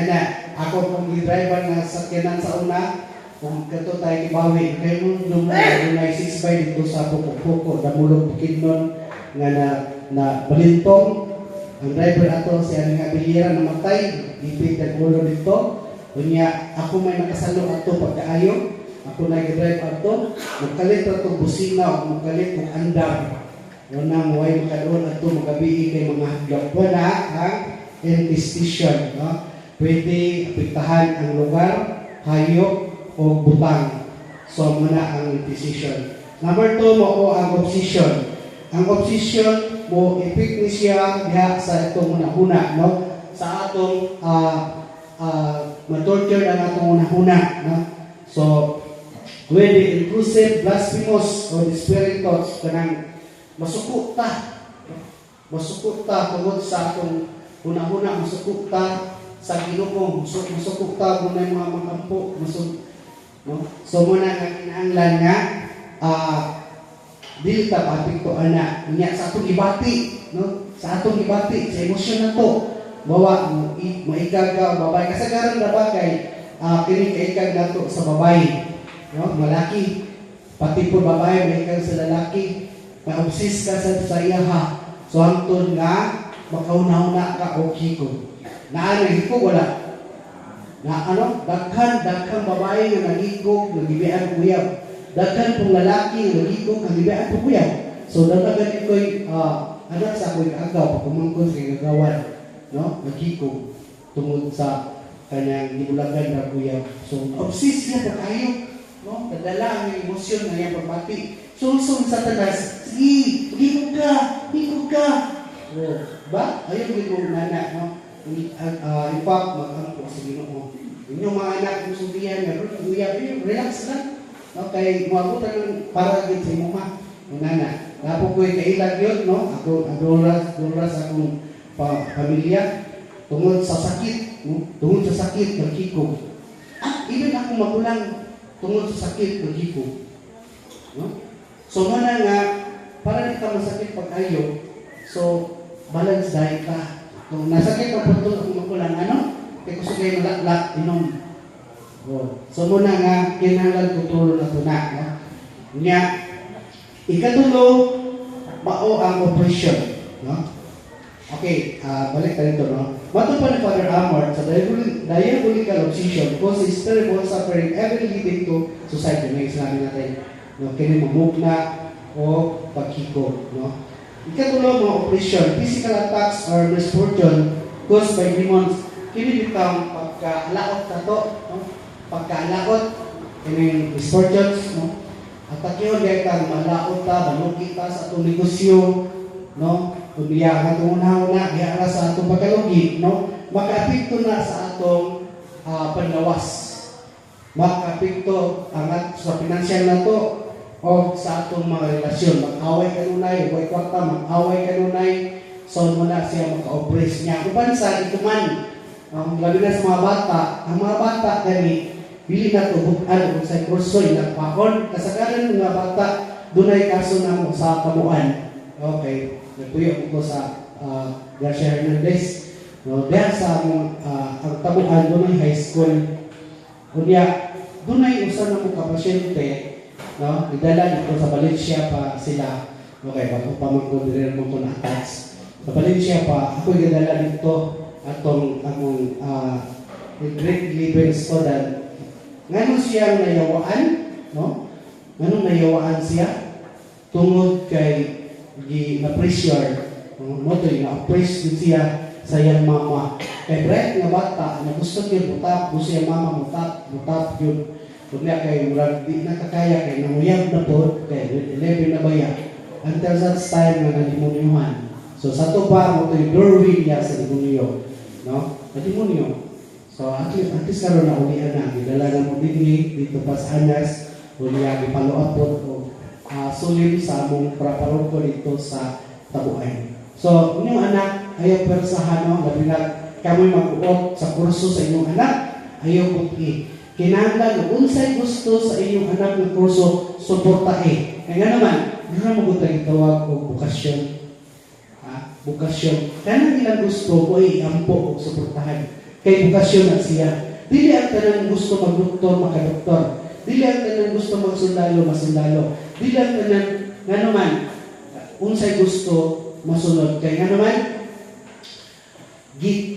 ako kung i-driver na sakyanan sa una, kung kato tayo ibawi, kayo nung doon ay 6 by dito sa Pukok-Pukok, damulog bukid nun, nga na balintong ang driver ato si Aling Abiliera namatay ipig na ulo dito kunya ako may nakasalo ato pagkaayo ako na i-drive ato magkalit ato busina o magkalit ng andam wala mo ay makadoon ato magabi kay mga hadlok wala ang infestation, no? Pwede apektahan ang lugar hayop o butang. So muna ang infestation. Number 2 mo ang obsession. Ang obsession mo epek ni siya diha sa itong una-una, no? Sa atong ma-torture ang atong una-una, no? So when the intrusive, blasphemous, or the spirit thoughts kanang masukot ta tungod sa atong una-una, masukot ta sa Ginoo, masukot ta kung may mga makampo, no? So muna ang kinahanglan nga dili ta apekto ana niya sa atong ibati, no? Sa atong ibati sa emosyon nato bawa maikag ka babae kasagaran na ba kay kini kaikag nato sa babae, no? Malaki pati po babae maikag sa lalaki ma-obsess ka sa iyaha so hangtod nga makauna-una ka o hiko na hiko wala na daghan babae nga nagiko nagibian uyab daghan pong lalaki nga nagiko nagibian po uyab so daghan koy anak sa koy kaagaw pagkumangkon kay gagawan, no? Nagiko tungod sa kanyang gibulagan ra uyab so obsess niya kayo, no? Kadala ang emosyon na iyang pagbati sulsol sa tagas sige hiko ka ba ayaw gid nana, no? In fact mag-angko sa Ginoo inyong mga anak kung subihan nga uyab relax lang. Okay, muabutan ng para gid sa imong nana. Lapo ko'y kailag yun, no? Ako adoras akong pamilya tungod sa sakit, no? Tungod sa sakit nagkiko. Even ako magulang tungod sa sakit nagkiko. No? So muna nga, para di ka masakit pag-ayo, so balance diet ka. Kung nasakit ang pagtulog kung makulang, kaya gusto kayo malak-lak, inom. So muna nga, kinahanglan kontrol na ito na. No? Nga, ikatulo, mao ang operation. No? Okay, balik ka dito, no? Mato pa ni Father Amor, sa diabolical obsession causes terrible suffering ever leading to society. May sinabi natin, no? Kini mamugna o paghiko, no? Ikatulo, mga operation, physical attacks or misfortune caused by demons. Kini bitang pagkaalaot na to, no? Pagkaalaot, kini misfortunes, no? Atake yun, kaya kang malaot ta, malugi ta sa itong negosyo, no? Kung diya itong una-una, diya sa atong pagkalugi, no? Maka-apekto na sa atong panlawas. Maka-apekto sa financial na to o sa atong mga relasyon. Mag-away kanunay, huwag kwarta, mag-away kanunay, so mo na siya maka-oppress niya. Kung pansa, ito man, labi na sa mga bata, ang mga bata kani, bili na ito, bukan, kung sa kurso, inagpakon, kasagaran ng mga bata, dunay kaso na mo sa kamuan. Okay. Nagpuyo ko sa Garcia Hernandez. No, dahil sa ang tabuhan doon high school. Kunya, doon ay usan na mga pasyente, no? Idala dito sa Valencia pa sila. Okay, bago pa magkundirin mo kung attacks. Sa Valencia pa, ako idala dito atong among grade 11 student. Ngayon siya nayawaan, no? Anong nayawaan siya? Tungod kay na-pressure, mo to yung na-appress din siya sa iyang mama. Kay bright nga bata, na gusto yun, butap, gusto yung mama, butap yun. Kung niya kay murag di nakakaya, kay namuyag na po, kay 11 na baya. Until that time na nalimunyuhan. So sa to pa, mo to yung doorway niya sa demonyo. No? Na-demonyo. So at least karoon na ulian na, gidala na mo dito pa sa Anas, ulian, ipalo po, sulim sa among paraparo ko dito sa tabuan. So, inyong anak, ayaw persahan, no? Labi na kamoy mag-uot sa kurso sa inyong anak, ayaw puti. Kinahanglan, unsay gusto sa inyong anak ng kurso, suportahe. Kaya nga naman, hindi na magutang itawag o bukasyon. Bukasyon. Kaya ilang gusto ko ay ampo o suportahan. Kaya bukasyon na siya. Dili ang tanang gusto mag-doktor, makadoktor. Dili ang tanang gusto magsundalo, masundalo. Dili ang tanang, nga naman, unsay gusto, masunod. Kaya nga naman,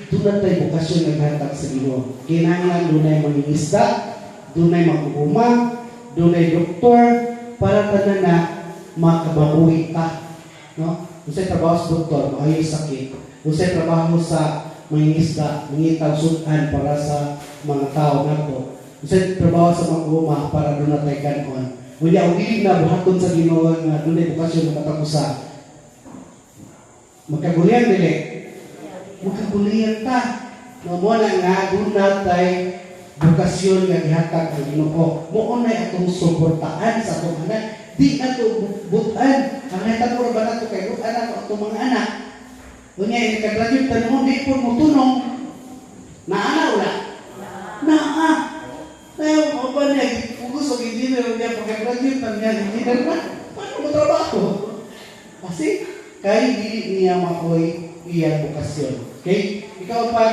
doon tayo bukasyon naghatag sa Ginoo. Kinahanglan doon ay mangingisda, doon ay mag-uuma, doon ay doktor, para tanan na makababuhi ka. No? Unsay trabaho sa doktor, maayos sakit. Unsay trabaho sa mangingisda, mangitag sudan para sa mga tao nato. Unsay trabaho sa mag-uuma para doon na tayo kanon. Unya, hindi na buhaton sa Ginoo nga doon ay bukasyon nakatapusa. Magkagulian dili. Magkagulian ka. No mo na nga doon natay bukasyon nga gihatag ang Ginoo. Mo na atong suportahan sa atong anak. Di na to butan. Ang hatag ko ba nato kay butan ato atong mga anak. Unya ini ka-graduate tan mo di pun mo tunong. Naana wala. Naa. Tayo mo ba niya gusto gindi na niya pagka-graduate tan niya engineer pa. Paano mo trabaho? Kasi kay dili niya makoy iyang bukasyon. Okay? Ikaw pa,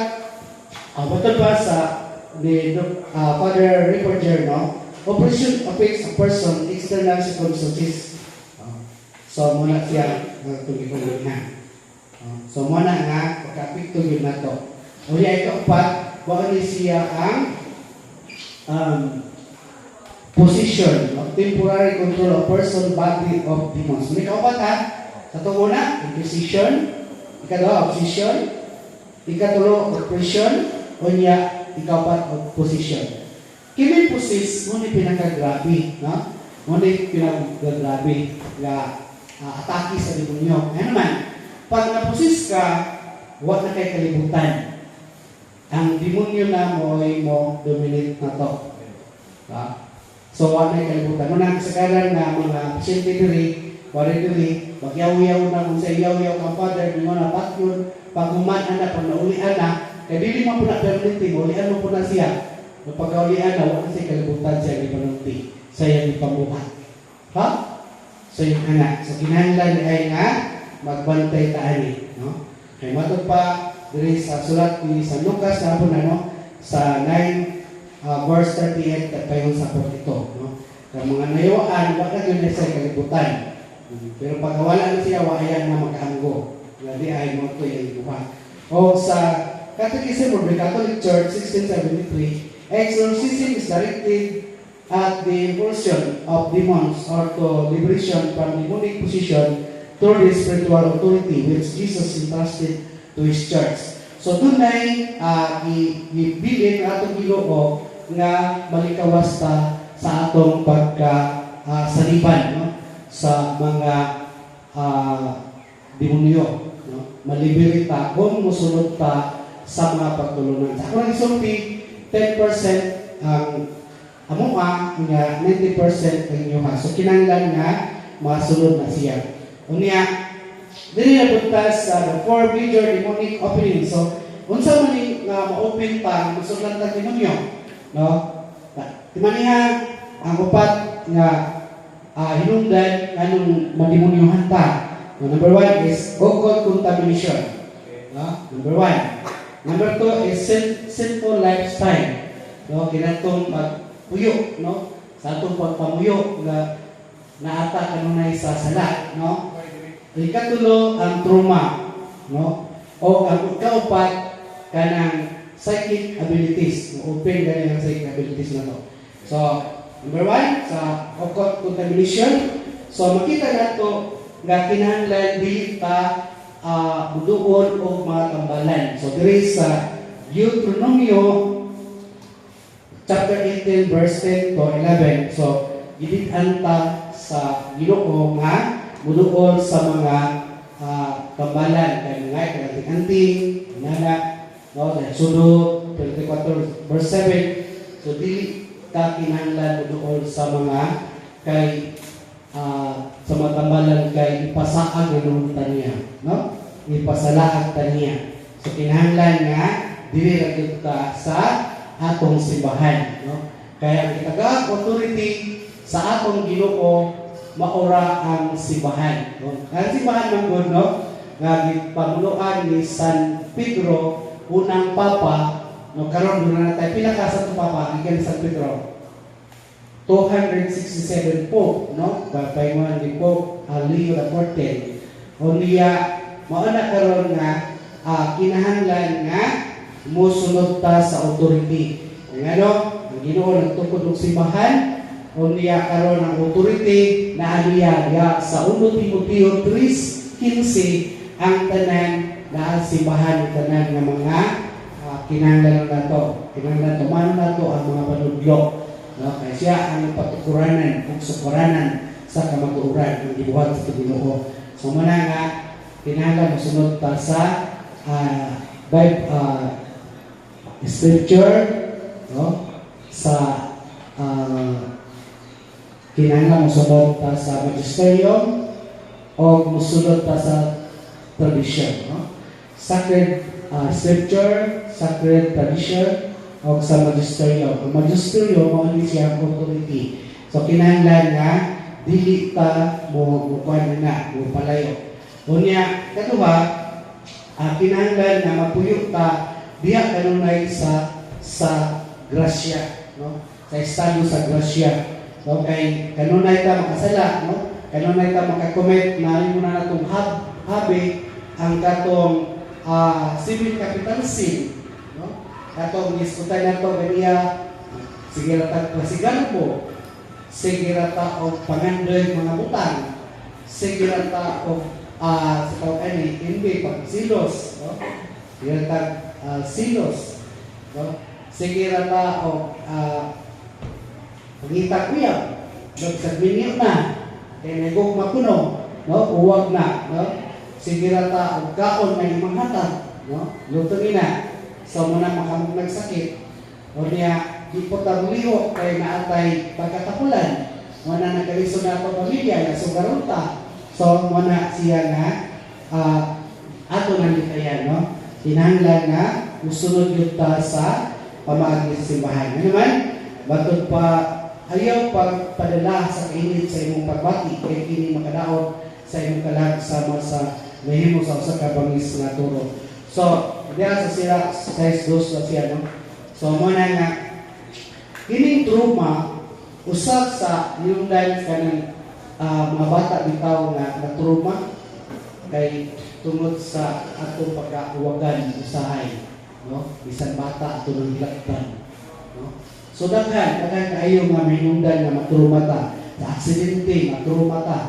batod pa sa Father Reporter, no? Operation affects a person, external circumstances. So, muna siya tugig-tugig na. So, muna nga, pagka-apekto yun na to. Uli, ikaw pa, baka siya ang position of temporary control of person, body of demons. Ikaw pa ta? Sa ito una, inquisition. Ikadua, obsession. Ikatulo, oppression. Unya, ikapat, opposition. Kini posis, muna pinakagrabe. No? Muna pinakagrabe nga atake sa demonyo. Ano naman, pag naposis ka, huwag na kay kalibutan. Ang demonyo na mo ay mo dominate na to. So, huwag na kalibutan. Muna kasagaran na mga pasyente diri, wala diri, magyaw-yaw na kung sa yaw-yaw kang father, mo na patyon, pag human na, pag naulian na, kaya dili mo po na permanente, ulian mo po na siya. Pagka ulian na, wala siya kalibutan siya, di panunti, sa iyang ipamuhat. Ha? So yung anak. So kinahanglan ay nga magbantay ta ani, no? Kay matod pa diri sa sulat ni San Lucas na po sa 9 verse 38 at payon sa 42, no? Kaya mga nayawaan, wala yun na sa kalibutan. Pero pag wala na siya, wayan na mag-anggo. Ladi ay mo ito yung ibuha. O sa Catechism of the Catholic Church, 1673, exorcism is directed at the impulsion of demons or to liberation from demonic position through the spiritual authority which Jesus entrusted to His Church. So tunay, ibilin atong Ginoo nga malikawas ta sa atong pagka-saliban, no? Sa mga demonyo, no? Malibirita kung musunod ta sa mga pagtulunan. Sa akong isulti, 10% ang amuha nga 90% ang inyuha. So kinanglan nga masunod na siya. Unya, dili na buntas sa the 4 major demonic openings. So, unsa man ni nga ma-open pa musunod ta demonyo, no? Timaniha ang upat nga hinungdan anong mademonyohan ta. So, number 1 is occult contamination. No? Number 1. Number 2 is sinful lifestyle. No, kinatong pagpuyo, no? Sa atong pagpamuyo nga naata kanunay sa sala, no? Ikatulo ang trauma, no? O ang kaupat kanang psychic abilities, open gani ang psychic abilities na to. So, number 1 sa occult contamination. So makita nato nga kinahanglan dili ta buduon og mga tambalan. So there is Deuteronomy chapter 18 verse 10 to 11. So gidit-an ta sa Ginoo nga buduon sa mga tambalan kay mga anting nana, no, sudod 24 verse 7. So dili ta kinahanglan buduon sa mga kay sa mga tambalan kay ipasaag ng taniya, no? Ipasalaag taniya. So kinahanglan nga dili ra kita sa atong simbahan, no? Kaya ang kitagag authority sa atong Ginoo maura ang simbahan, no? Ang simbahan ng God, no, nga gipamuluan ni San Pedro unang papa, no, karon na natay pila ka sa papa gikan San Pedro 267 Pope, no? Papaingon ni Pope Leo XIV. O niya, mauna karon nga kinahanglan nga musunod ta sa authority. Kung ano, ang Ginoo nagtukod og simbahan, o niya karon ang authority na aliya sa 1 Timoteo 3:15 ang tanan na simbahan ng tanan nga mga kinahanglan nato. Kinahanglan tuman nato ang mga panudlo. No, kaya siya ang patukuranan ug sukuranan sa kamatuoran ng gibuhat sa Ginoo. So muna nga kinahanglan mosunod ta sa scripture, no, sa kinahanglan mosunod ta sa magisterium o mosunod ta sa tradition, no? Sacred scripture, sacred tradition o sa magisterium. Ang magisterium mo ni siya authority. So kinahanglan nga dili ta mo kuan na mo palayo. Unya kaduha, kinahanglan nga mapuyo ta diha kanunay sa grasya, no? Sa estado sa grasya. So kay kanunay ta makasala, no? Kanunay ta makakommit na imo na natong habi ang katong civil capital sin, no? Katong diskutan nato ganiya sige ra ta klasigan po, sige ra ta og pangandoy mga butang, sige ra ta og sa tawag ani inbi pagsilos, no? Sige ra ta silos, no? Sige ra ta og pagita kuya dog sa minyo na kay nagog makuno, no? Uwag na, no? Sige ra ta og kaon na imong hatag, no? Luto na so muna makamog nagsakit o niya di po tabuliho kay naatay pagkatapulan muna nagkaliso na ito pamilya na sugarunta so muna siya nga ato nang itayan, no? Kinahanglan nga musunod yun ta sa pamaagi sa simbahan. Ano naman? Batod pa ayaw pagpadala sa kainit sa imong pagbati kay kini makadaot sa imong kalag sama sa nahimo sa usa ka bangis nga turo. So, diya sa sila 6:2 sa siya, no? So, mo na nga kining trauma usab sa hinungdan kanang mga bata bitaw nga na-trauma kay tungod sa atong pagkauwagan usahay, no? Bisan bata ato nang hilaktan, no? So daghan kaayo nga hinungdan nga matruma ta sa aksidente, matruma ta.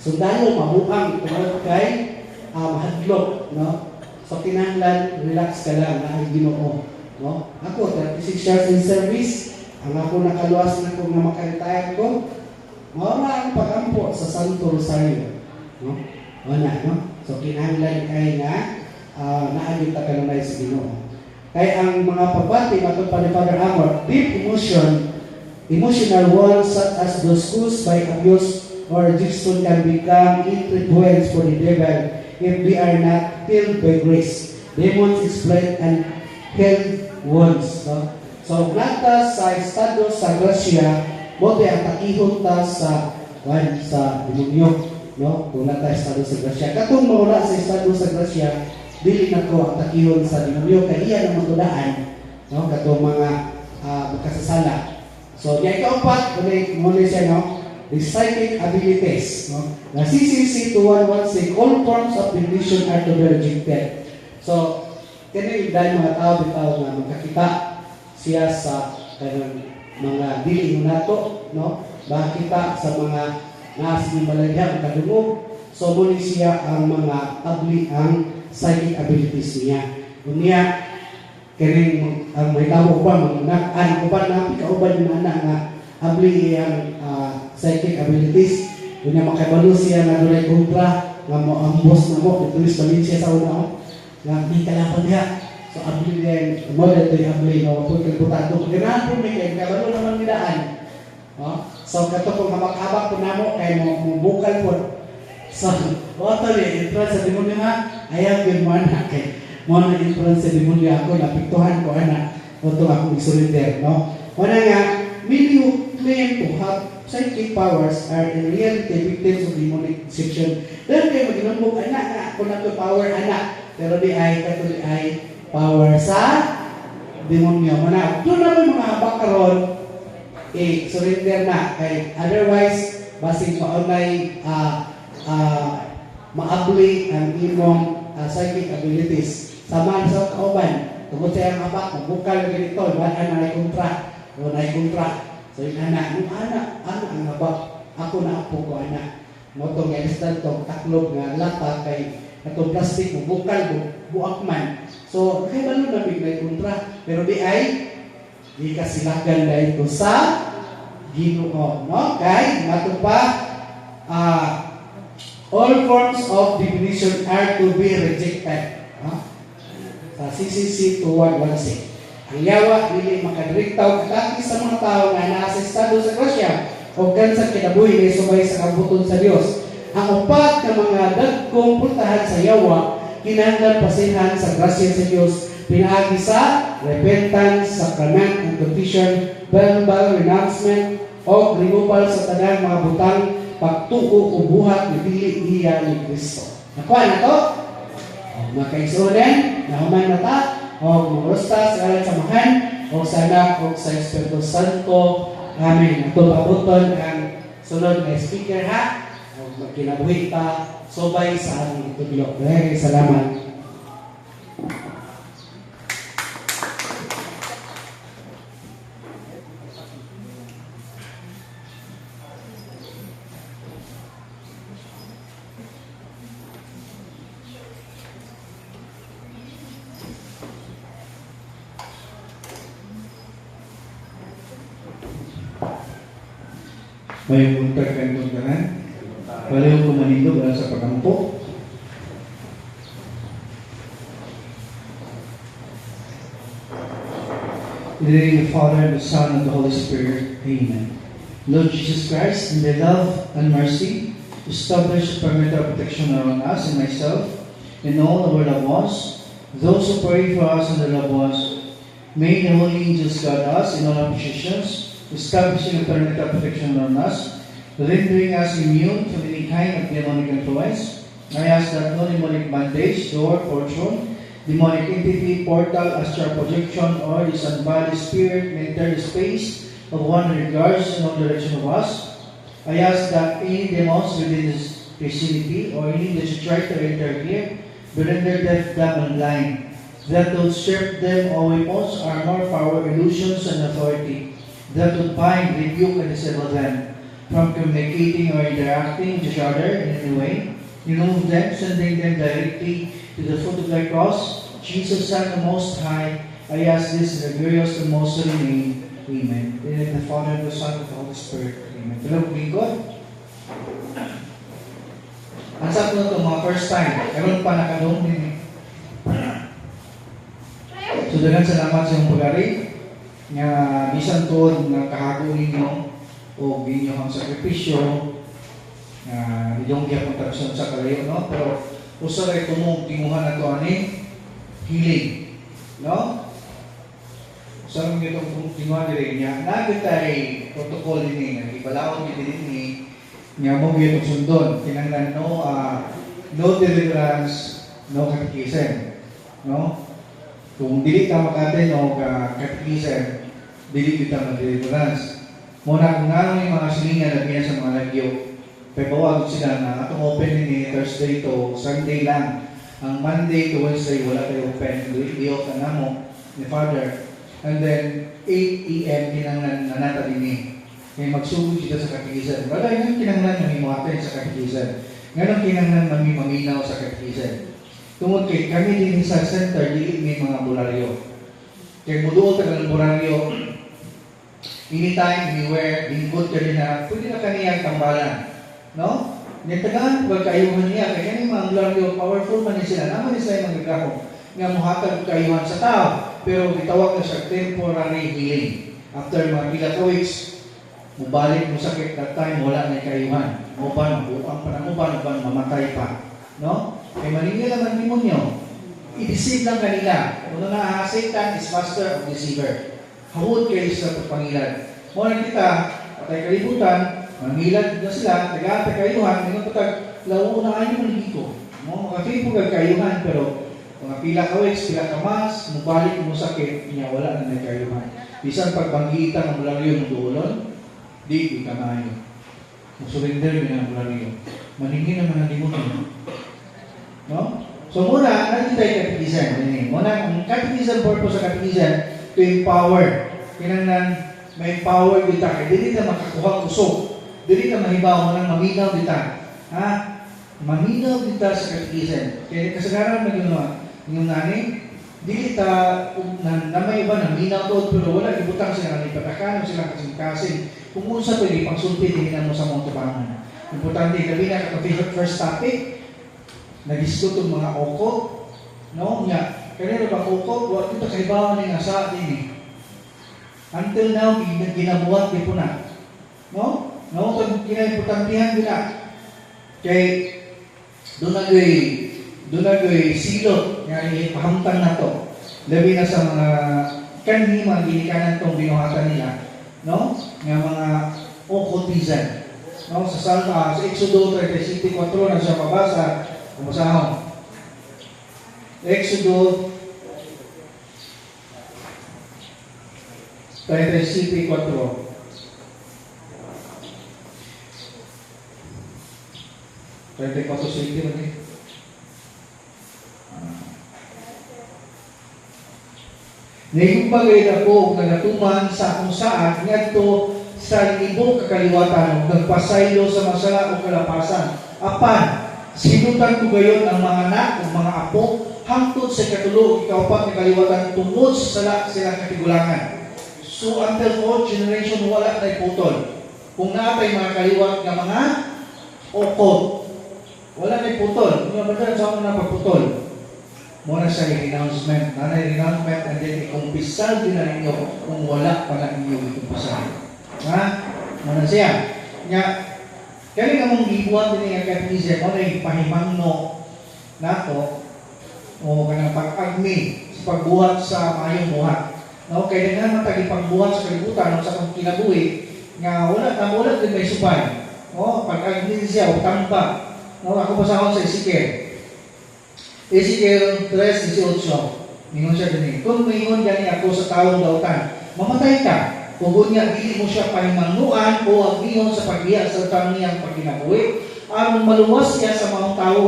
So dalo mabuang tungod kay mahadlok, no? So kinahanglan relax ka lang na ay Ginoo, no? Ako 36 years in service, ang ako nakaluwas na ko nga makaretire ko, mao na ang pagampo sa Santo Rosario, no? Wala, no? So kinahanglan kay nga naagit ta kanunay sa Ginoo. Kay ang mga pagbati matod pa ni Father Amor, deep emotional wounds such as those caused by abuse or addiction can become influence for the devil if they are not filled by grace. Demons exploit and hell wounds, no? So nata sa estado sa grasya, bote ang takihon ta sa demonyo, no? Kung nata estado sa grasya, katong mawala sa estado sa grasya, dili na ko ang takihon sa demonyo kay iya na matudaan, no? Katong mga makasasala. So diay kaupat muli siya, no? The psychic abilities, no? Na CCC 2116, all forms of divination are to be rejected. So kini dahil mga tao bitaw nga magkakita siya sa kanang mga dili nato, no? Makita sa mga nasa balagya kadungog. So muli siya ang mga abli ang psychic abilities niya. Unya kining ang may tawag pa mga anak uban na kauban ng anak nga abli ang psychic abilities. Unya makabalo siya na dunay kontra nga mo ang boss na mo dito sa Valencia sa una nga may kalapan niya. So abli din mo dito abli no pud kay butado ganahan po may kay kabalo naman nidaan. So kato kung habak-habak po namo kay mo bukal po. So, wato ni entrance sa demonyo ha, ayaw yun mo anak kay mo na entrance sa demonyo ako, napiktuhan ko anak, wato akong isurrender, no? Wala nga, many who claim to have psychic powers are in reality victims of demonic deception. Dahil kayo mag-inambog, anak nga, ako na to power, anak, pero di ay, kato di ay power sa demonyo. Mana, doon naman mga habak karon, surrender na, kay otherwise, basing maunay, maabli ang imong psychic abilities. Sama sa kauban, tungkol sa iyang habak, magbukal ganito, wala na kontra. So yung anak, ang habak, ako na apo ko anak. Motong nga instant to, taklob nga lata kay atong plastic, magbukal, buak man. So, kay balo na bigay kontra. Pero di kasilagan na ito sa Ginoo, no? Kay, matupa, all forms of divination are to be rejected. Sa CCC 2116. Ang yawa, dili makadirektaw kataki sa mga tao na nasa estado sa grasya o gansa kinabuhi na subay sa kabuton sa Dios. Ang upat na mga dagkong puntahan sa yawa, kinahanglan pasihan sa grasya sa Dios, pinaagi sa repentance, sacrament, and confession, verbal renouncement, o removal sa tanang mga butang pagtuo o buhat ni dili niya ni Kristo. Nakuha na to? Makaisunin, nahuman na ta, o mumusta sa alang samahan, o sa anak, o sa Espiritu Santo. Amen. Ito pabuton ang sunod na speaker ha, o magkinabuhi ta, sobay sa aming itubilo. Salamat. May buntag kantong kanan. Pareho kumanindog sa pagampo. In the name of the Father, the Son, and the Holy Spirit. Amen. Lord Jesus Christ, in the love and mercy, establish a perimeter of protection around us and myself, and all our loved ones, those who pray for us and their loved ones. May the holy angels guard us in all our positions, establishing a perimeter of protection around us, rendering us immune from any kind of demonic influence. I ask that no demonic bandage, door, fortune, demonic entity, portal, astral projection, or this unbodied spirit may enter the space of 100 yards in all direction of us. I ask that any demons within this vicinity or any that should try to enter here be rendered deaf, dumb, and blind. That would serve them all weapons, armor, power, illusions, and authority. That would bind, rebuke, and disable them from communicating or interacting with each other in any way. Remove them, sending them directly to the foot of thy cross. Jesus, Son of the Most High, I ask this in the glorious and most holy name. Amen. In the name of the Father, and the Son, and the Holy Spirit. Amen. Hello, lingkod. Ang sa ito mga first time, meron pa nakadong din eh. So, dagan salamat sa iyong pagari nga bisan tuod nga kahago ninyo o ginyong sakripisyo nga inyong giyapuntasyon sa kalayo, no? Pero usa ray tumong tinguhan na ito ani healing, no? Usa rin itong tinguhan dire niya nagitay protocol din nga ibalaon din ni nga mo gyud sundon kinahanglan no deliverance, no catechism, no? Kung dili ka makaten o catechism, dili kita mag-deliverance. Muna kung nga yung mga silingan na sa mga lagyo, pagpawagod sila na atong open ni Thursday to Sunday lang. Ang Monday to Wednesday, wala kayo open. Di-off ka na mo ni Father. And then, 8 a.m. kinanglan na nata din eh. Kaya magsugod sila sa catechism. Wala yung kinanglan na may muhatin sa catechism. Ngayon kinanglan na may maminaw sa catechism. Tungod kay kami din sa center, dili may mga bularyo. Kaya muduol ka ng bularyo, anytime, anywhere, lingkod ka rin na, pwede na kaniyang tambalan. No? Nagtagaan, huwag kaayuhan niya. Kaya kanyang mga bularyo, powerful man sila. Naman sila yung magagawa nga muhatag kaayuhan sa tao. Pero itawag na siya temporary healing. After mga ilang weeks, mubalik mo sakit that time, wala na kaayuhan. Uban, buang pananguban, uban, mamatay pa. No? Kaya maningil naman demonyo. I-deceive lang kanila. Kung na Satan is master of deceiver. Hawod kayo sa pagpangilan. Muna kita, patay kalibutan, mangilan na sila, taga-atay kayuhan, ngayon patag, lawo na kayo manigiko. No? Makafeel po kayuhan, pero mga pila ka weeks, pila ka mas, mubalik mo sakit, niya wala na kayuhan. Bisan pagbanggitan ng bularyo ng duolon, di ka maayo. Surrender yun ang bularyo. Maningin naman ang demonyo. No? So muna, ano tayo catechism? Muna, ang catechism purpose sa catechism to empower. Kinanglan, may power kita. Kaya dili na makakuha usok. Dili na mahibaw mo nang maminaw kita. Ha? Maminaw kita sa catechism. Kaya kasagaran na gano'n, yung nani, dili ta, na may iba na minaw to, pero wala, ibutang sila ng ipatakanan sila kasing-kasing. Kung unsa pwede, pangsulti, tingnan mo sa mga tubangan. Importante, gabi na ka first topic, nag-diskuto mga okot, no? Nga, kanina ba okot, wala ito kahibawan ng asa din eh. Until now, ginabuhat di po na. No? No? Kinaimportantihan din na. Kaya, doon nagay silot, nga ipahamtang na to. Labi na sa mga kanhi, mga ginikanan itong binuhatan nila. No? Nga mga okultizan. No? Sa Exodo 34 na siya mabasa, kumusahon. Exodo 34. 34 sa iti lagi. Naigumbagay na po nagatuman sa kung saan ngadto sa libong kakaliwatan nagpasaylo sa masala o kalapasan. Apan, sinutan ko gayon ang mga anak o mga apo hangtod sa katulog ikaupat na kaliwatan tungod sa sala sila katigulangan. So until 4th generation wala na putol. Kung naatay mga kaliwat nga mga okot, wala na putol. Kung naman sa mga napagputol, muna sa renouncement. Nanay renouncement and then ikumpisal din na ninyo kung wala pa na ninyo ikumpisal. Ha? Muna siya. Nga, kaya nga mong gibuhat din yung catechism, muna yung pahimangno na to, o kanang pag-agmi sa pagbuhat sa mayong buhat. No, kay daghan matagi pagbuhat sa kalibutan o sa kung kinabuhi nga wala din may subay. No, pag agni siya o tamba. No, ako pasahon sa Ezekiel 3:18. Mingon siya din. Kung mingon gani ako sa taong dautan, mamatay ka. Kung niya dili mo siya pahimangnuan o agniyon sa pagbiya sa taniyang pagkinabuhi, aron maluwas siya sa maong tao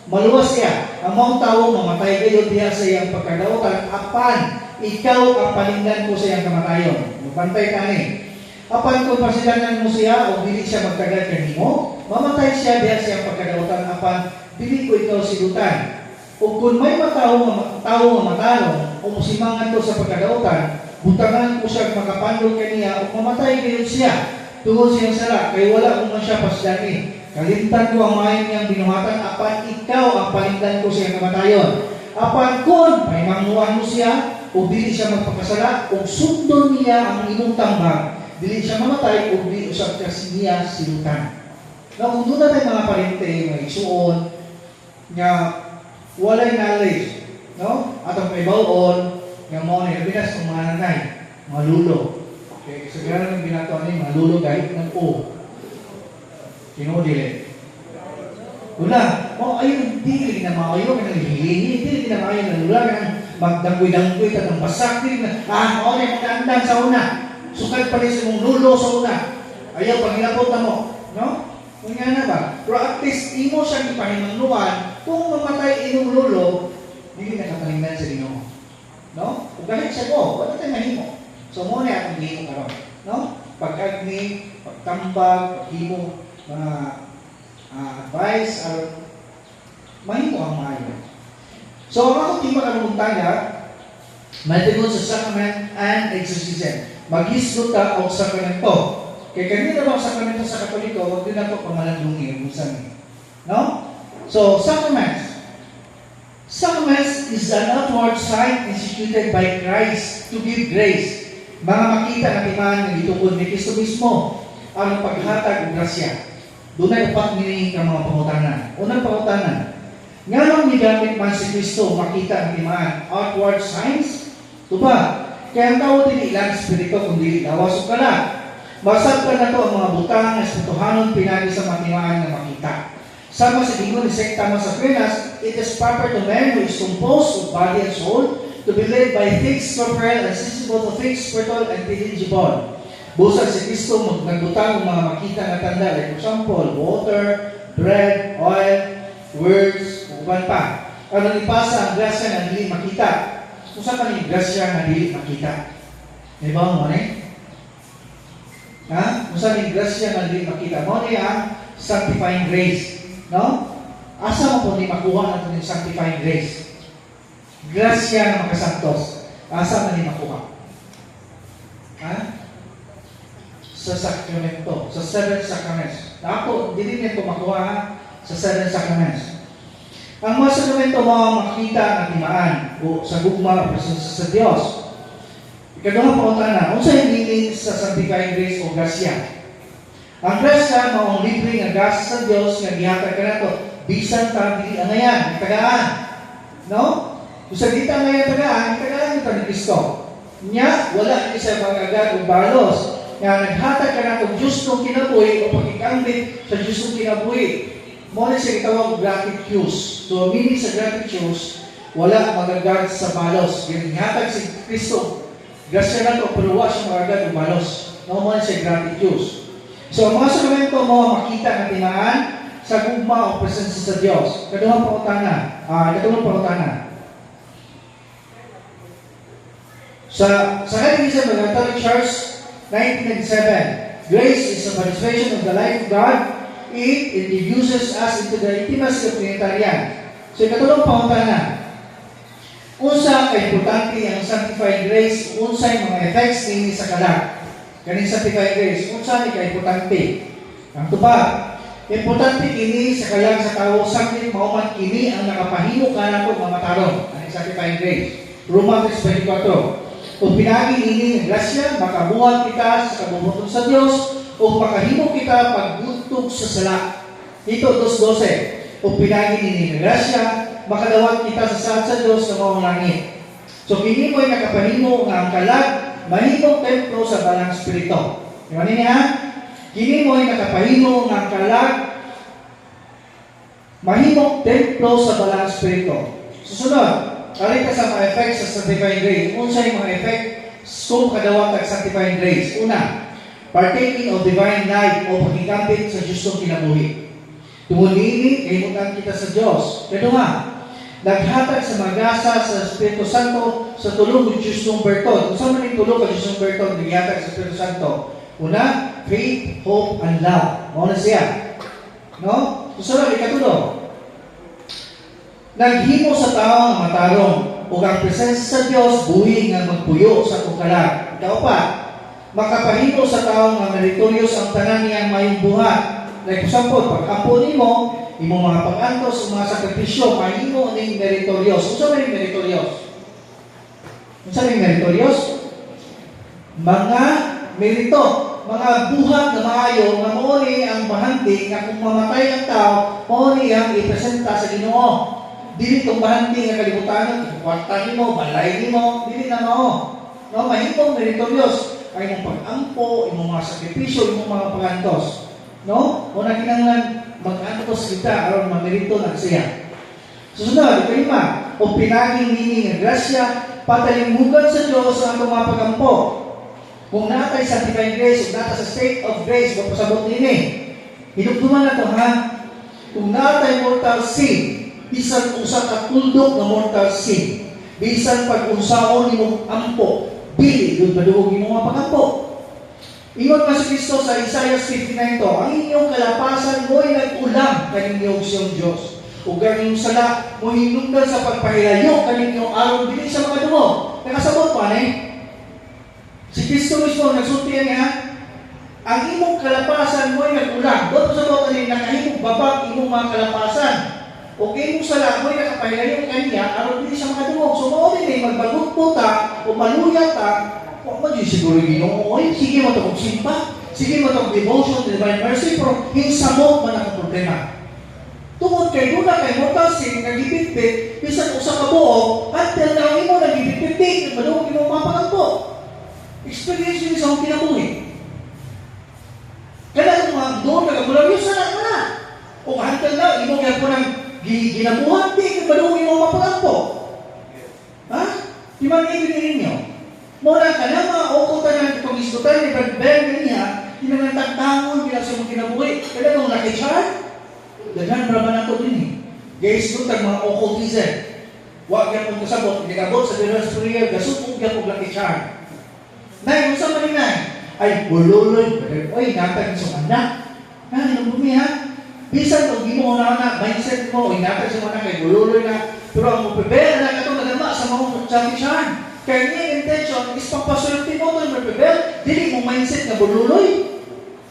maluwas siya. Ang maong tao mamatay kayo diha sa iyang pagkadautan apan ikaw ang palinggan ko sa iyang kamatayon. Bantay ka ni. Apan kung pasilanan mo siya o dili siya magtagal kanimo, mamatay siya diha sa iyang pagkadautan apan dili ko ikaw silutan. O kung may tao nga matalong o musimangan ko sa pagkadautan, butangan ko siya makapandol kaniya o mamatay kayo siya. Tungod siyang sala, kay wala ko man siya paslami. Kalimtan ko ang maayong niyang binuhatan, apan ikaw ang palingdan ko siyang kamatayon. Apan kun may mangnuan mo siya, o dili siya magpakasala, o sundon niya ang imong tambag, dili siya mamatay, o dili usap kasi niya silutan. Na kung doon na tayo mga parente, mga isuon, nga walay knowledge, no? At ang may bawon, nga mo ni kabinas ng mga nanay, mga lulo. Okay, sa gano'n ng ginagawa niya, mga lulo kahit ng o. Kinudili. Wala. O, ayun, hindi na makayo, kanang hihingi, hindi na makayo na lula, kanang magdanggoy-danggoy, kanang basak, hindi na, o, na, magandang sa una. Sukad pa rin sa mong lulo sa una. Ayaw, pag-ilapot na mo. No? Kung nga na ba? Pero at least, imo siyang ipahimangnuan, kung mamatay inong lulo, hindi na katalingnan sa Ginoo. No? Kung kahit siya ko, wala tayo mahimo. So, muna akong himo karon, no? Pag-agni, pagtambag, paghimo, mga advice, or mahimo ang maayo. So, ang akong timba kanong tanda, matigon sa sacrament and exorcism. Maghisgot ka o sakramento. Kaya kanina ba ang sakramento sa Katoliko, huwag din ako pamalandungi, no? So, sacraments. Sacraments is an outward sign instituted by Christ to give grace. Mga makita na timan ng itungkol ni Kristo mismo ang paghatag ng grasya. Doon ay upat nini ka mga pangutanan. Unang pangutanan, nga nang migamit man si Kristo makita ang timaan, outward signs, ito ba? Kaya ang tao din ilang spirito kundi lawas o kala. Masab ka na to ang mga butang na espirituhanon pinagi sa matimaan na makita. Sama sa dingon ni St. Thomas Aquinas, it is proper to man who is composed of body and soul to be led by things corporeal and sensible to things spiritual and intelligible. Busag si Kristo nagbutang ng mga makita na tanda, like for example, water, bread, oil, words, uban pa. Ano ipasa ang grasya na dili makita? Kung saan ka ni grasya na dili makita? Diba mo ne? Ha? Kung saan ni grasya na dili makita? Mo ne ang sanctifying grace. No? Asa mo po ni makuha na ito ng sanctifying grace? Grasya na makasantos. Asa man ni makuha? Ha? Sa sakramento. Sa 7 sacraments. Na ako, hindi din ito makuha sa 7 sacraments. Ang mga sakramento mo makita ang timaan o sa gugma o sa Diyos. Ikaduhang pautana, kung sa hindi sa sanctifying grace o grasya. Ang grasya, maong libre nga grasya sa Diyos nga gihatag ka na ito. Bisan ta dili angayan, tagaan. No? Kung sa dita angayan tagaan, tagaan ito ni Kristo. Nya, wala ni sa magagad o balos. Nga naghatag ka na itong Diyos kong kinabuhi o pagkikambit sa Diyos kong kinabuhi. Muna siya itawag gratitude. So, meaning sa gratitude, wala magagad sa balos. Ginhatag si Kristo. Grasya na ito, pero wala siya magagad o balos. No, muna siya gratitude. So, ang mga sakramento mo makita na tinaan sa gugma o presensya sa Diyos. Kaduhang pautana. Sa Catechism of the Catholic Church, 1997, grace is a participation of the life of God. It introduces us into the intimacy of Trinitarian. So, katulong pautana. Unsa kay importante ang sanctifying grace, unsay mga effects nini sa kalag. Kaning sanctifying grace, unsa ni kay importante? Ang tubag, importante kini sa kalag sa tao, sakit mauman kini ang nakapahimo ka nato nga mataron. Ang sanctifying grace. Roma 3:24. Kung pinagi ini ng grasya, makabuhat kita sa kabubuton sa Diyos, o makahimo kita pagbutog sa sala. Ito, 2:12. Kung pinagi ini ng grasya, makadawat kita sa sala sa Diyos na maong langit. So kini mo'y nakapahimo nga ang kalag mahimong templo sa balang spirito. Di ba niya? Kini mo'y nakapahimo nga ang kalag mahimong templo sa balang spirito. Susunod, kali ka sa mga effects sa sanctifying grace. Unsay mga effect kung kadawat ang sanctifying grace? Una, partaking of divine life o pagkikambit sa Diyos kinabuhi. Tungod niini, kahimutan kita sa Diyos. Kadua, naghatag sa magasa sa Espiritu Santo sa tulong ng Diyos ng Bertod. Kung saan man yung tulong ng Diyos ng Bertod, naghatag sa Espiritu Santo. Una, faith, hope, and love. Mauna siya. No? Susunod, ikatulo. Naghimo sa tao ang matarong o ang presensya sa Diyos buhi nga magpuyo sa kukalag. Ikaupat, makapahimo sa tao nga meritorious ang tanan niyang mayong buhat. Like example, pag-ampo nimo, imo mga pag-antos, mga sakripisyo, mahimo ning meritorious. Unsa man yung meritorious? Unsa man yung meritorious? Mga merito, mga buhat na maayo nga mao ni ang bahanti nga kung mamatay ang tao, mao ni ang ipresenta sa Ginoo. Dili tong bahanti nga kalibutan, kwarta nimo, balay nimo, dili na mao. No, mahimong meritorious ay imong pag-ampo, imong mga sakripisyo, imong mga pag-antos. No? Muna kinanglan mag-antos kita aron mamerito na siya. Susunod, ikaw o pinaging nini nga grasya, patalimugan sa Diyos ang atong mga pag-ampo. Kung natay sa divine grace, kung natay sa state of grace, magpasabot nini. Hinugduman na ito, ha? Kung natay mortal sin, bisan usa ka tuldok na mortal sin, bisan pag-unsaon ni mong ampo, bili, doon maduhog ni mga pag-ampo. Ingon pa si Kristo sa Isaiah 59 to, ang inyong kalapasan mo'y nag-ulam kaninyong siyong Diyos. O ganyong sala, mo hinungdan sa pagpahilayo kaninyong aron dili sa mga dumo. Nakasabot pa, si Kristo mismo nagsultihan niya, ang imong kalapasan mo'y nag-ulam. Doon sa mga kanina, nakahimong babag imong mga kalapasan. O imong sala mo'y nakapahilayo kaninya aron dili sa mga dumo. So, mauli magbagot po ta, o maluya ta, huwag man yung siguro Ginoo, oy, sige mo itong simpa, sige mo itong devotion, divine mercy, pero hinsamot man ang problema. Tungod kay Luna, kay mortal sin, nagibitbit, bisan usa ka buo, until now mo nagibitbit, maluwag mo mapagagpo. Experience yun sa akong kinabuhi. Kaya kung mga doon, nagagulaw yun sana na. O until now, imo kaya po ng ginabuhan, di, maluwag mo mapagagpo. Ha? Di man ibigay ninyo. Muna ka na mga okutan ng itong iskutan ni Brad Ben niya, hinangatagtangon bilang sa mga kinabuhi. Kaya kung nakicharge, daghan braman ako din eh. Guys, iskutan mga occultism. Huwag yan kong kasabot, nagabot sa General Superior, gasupog yan kong nakicharge. Nay, kung saan man nay? Ay, bululoy. Oy, natag sa anak. Ano bumi ha? Bisan kung di mo na mindset mo, natag sa anak kay bululoy na. Pero ang mupibel na katong nagama sa mga charge. Kaya niya intention is pagpasulti mo ito yung rebel, dili mo mindset na bululoy.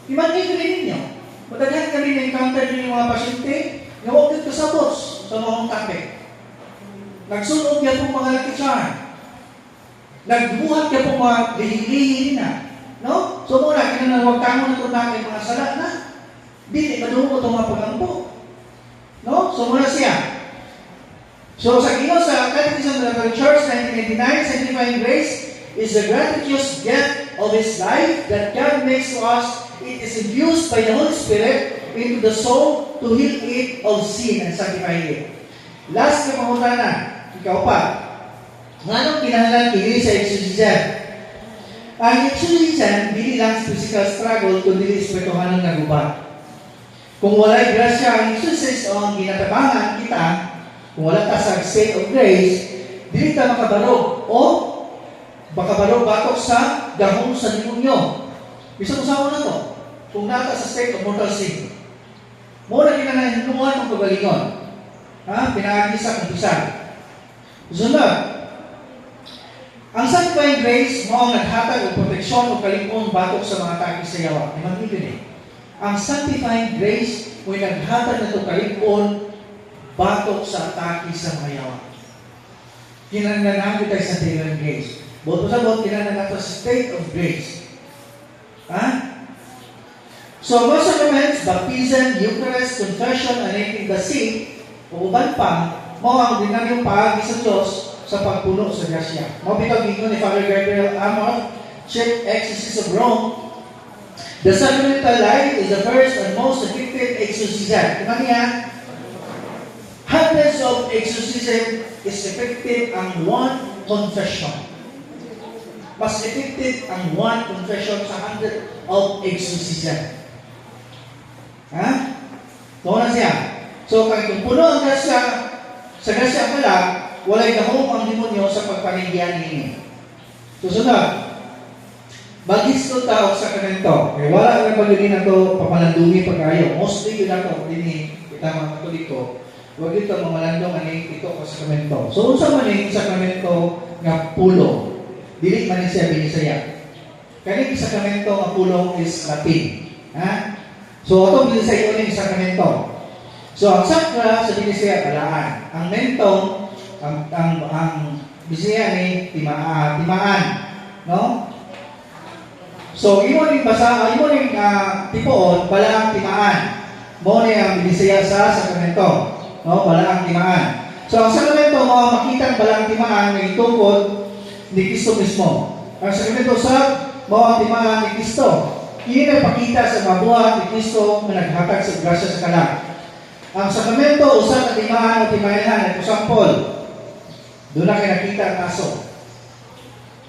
Iman kayo rin ninyo. Madaghan kami na-encounter din yung mga pasyente, na huwag dito sa boss, sa mga topic. Nagsunog yan pong mga lakitsyan. Nagbuhat yan pong mga lihi-lihi na. No? So muna, kinanawag tamo na ito namin mga salat na. Dili, maduho mo itong mga pagampo. No? So muna siya. So sa Ginoo sa Catechism of the Church 1989, sanctifying grace is the gratuitous gift of His life that God makes to us. It is infused by the Holy Spirit into the soul to heal it of sin and sanctify it. Last na pangutanan, ikaw pa. Nganong kinahanglan kini sa exorcism? Ang exorcism, dili lang physical struggle, kundi espirituhanong nagubat. Kung walay grasya ang exorcism o ang ginatabangan kita, kung wala ka sa state of grace, dili ka makabarog o makabarog batok sa gahong sa demonyo. Bisa mo sa na to? Kung nata sa state of mortal sin. Muna kinanahinungan ng pagalingon. Ha? Pinagisa kung pisan. Sunod. Ang sanctifying grace mo ang naghatag o proteksyon o kalingkong batok sa mga tagi sa yawa. Naman dito ang sanctifying grace mo ay naghatag na ito kalingkong batok sa atake sa mga yawa. Kinanganan kita sa divine grace. Boto sa bot, kinanganan sa state of grace. Ha? So, most sacraments, baptism, Eucharist, confession, anointing the sick, o uban pa, mo ang ordinaryong paagi sa Diyos sa pagpuno sa grasya. Mabitaw gingon ni Father Gabriel Amor, Chief Exorcist of Rome, the sacramental life is the first and most effective exorcism. Ano yan? Hundreds of exorcism is effective ang one confession. Mas effective ang one confession sa 100 of exorcism. Ha? Ito na siya. So, kung puno ang grasya, sa grasya pala, walay dahong ang demonyo sa pagpanigyan ninyo. Susunod, bagis ko tao sa kanento. Eh, wala na pag yun na ito, papalandungi pagkayo. Mostly yun na ito, din kita mga katoliko. Huwag ito mga landong aning ito ka sakramento. So, unsa man yung sakramento nga pulo? Dili man siya binisaya. Kani sakramento nga pulo is Latin. Ha? So, ito binisaya yung sakramento. So, ang sakra sa binisaya balaan. Ang mentong, ang bisaya ni timaan. No? So, imo ning basa, imo ning tipoon, balaang timaan. Mo ni ang binisaya sa sakramento. No, balaang timaan. So, ang sakramento mo makita ang balaang timaan ng itungkod ni Kristo mismo. Ang sakramento sa mo ang timaan ni Kristo. Iyon ay pakita sa mabuhat ni Kristo na naghatag sa grasya sa kanan. Ang sakramento usa ka timaan o timayahan ay pusampol. Doon na kayo nakita ang aso.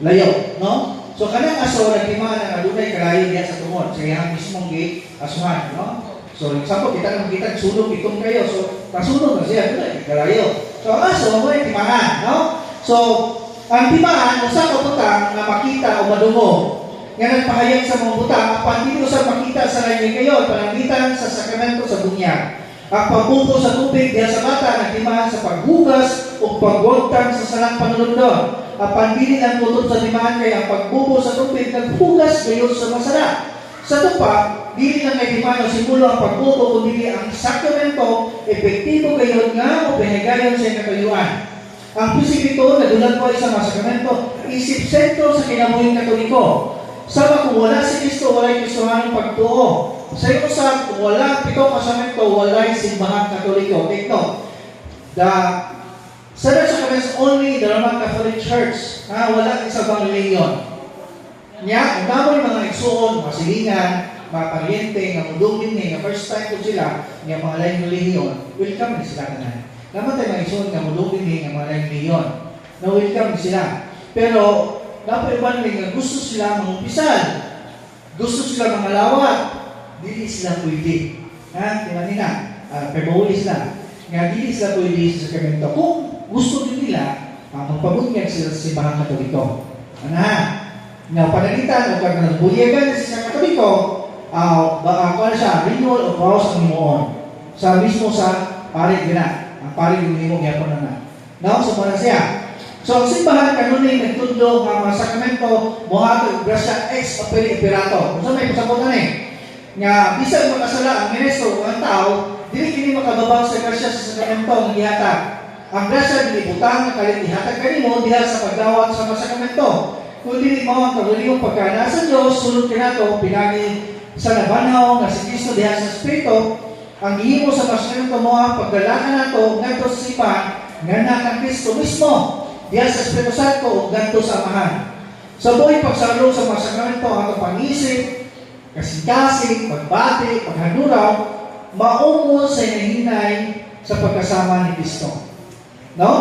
Layo, no? So, kanang aso nagtimaan ang adunay kalayo diya sa tungod sa iyang mismong gate asuhan, no? So, example, kita nang makita sunog itong kayo. So, pasunog na siya, doon ay kalayo. So, ang aso mo ay timaan, no? So, ang timaan, usa ka butang na makita o madungo. Nga nagpahayag sa mga butang, ang pandito sa makita sa layo kayo, panangitan sa sakramento sa bunyag. Ang pagbubo sa tubig diya sa bata, nagtimaan sa paghugas o pagwagtang sa salang panulundon. Ang pandili ng tutot sa timaan kay ang pagbubo sa tubig, naghugas kayo sa masara. Sa tupa, dili lang kay timaan o simulo ang pagbubo, kundi ang sakramento, epektibo kayo nga o pinahigayon sa kakayuan. Ang prinsipyo nadulag ko ay sa mga sakramento, isip sentro sa kinabuhing katoliko. Sama kung wala si Kristo, wala'y Kristohanong pagtuo. Sa iyo sa kung wala pitong sakramento, wala'y simbahang katoliko. Take note, the Seven Sacraments only the Roman Catholic Church. Wala isa bang reliyon. Nya, ang damo yung mga igsuon, mga silingan, mga paryente, nga mudungin nga first time ko sila, nga mga laing reliyon, welcome na sila kanan. Naman tayo mga igsuon, nga mudungin nga mga laing reliyon, na welcome sila. Pero, dapat iban nga gusto sila mangumpisan, gusto sila mangalawat, dili sila pwede. Ha? Di ba nila? Pebawuli sila. Nga dili sila pwede sa sakramento. Kung gusto din nila, magpabunyag sila sa simbahang katoliko. Ano ha? Nga panalitan o kag nagbuyagan sa katoliko, ano siya, renewal of vows ang himuon. Sa mismo sa parig gina. Ang parig yung himong yapon na. Now, so muna siya. So, ang simbahan kanunay nagtundo ang mga sakramento mohato grasya ex opere operato. So, may pasabot na nga bisan makasala ang ministro ang tao, dili kini makababang sa grasya sa sakramento ang ihatag. Ang grasya dili butang nga kalit ihatag kanimo diha sa pagdawat sa mga sakramento. Kung dili mo ang kaguliyong pagkana sa Dios, sulod kinato pinagi sa nabanhaw nga si Kristo diha sa Espiritu, ang gihimo sa mga sakramento mo ang pagdalakan nato ngadto sa simbahan ngana kang Kristo mismo. Diya sa Espiritu Santo o ganto sa Amahan. Sa buhay pagsalo sa mga sakramento, ang pag-isip, kasing-kasing, pagbati, paghanuraw, maungo sa hinahinay sa pagkasama ni Kristo. No?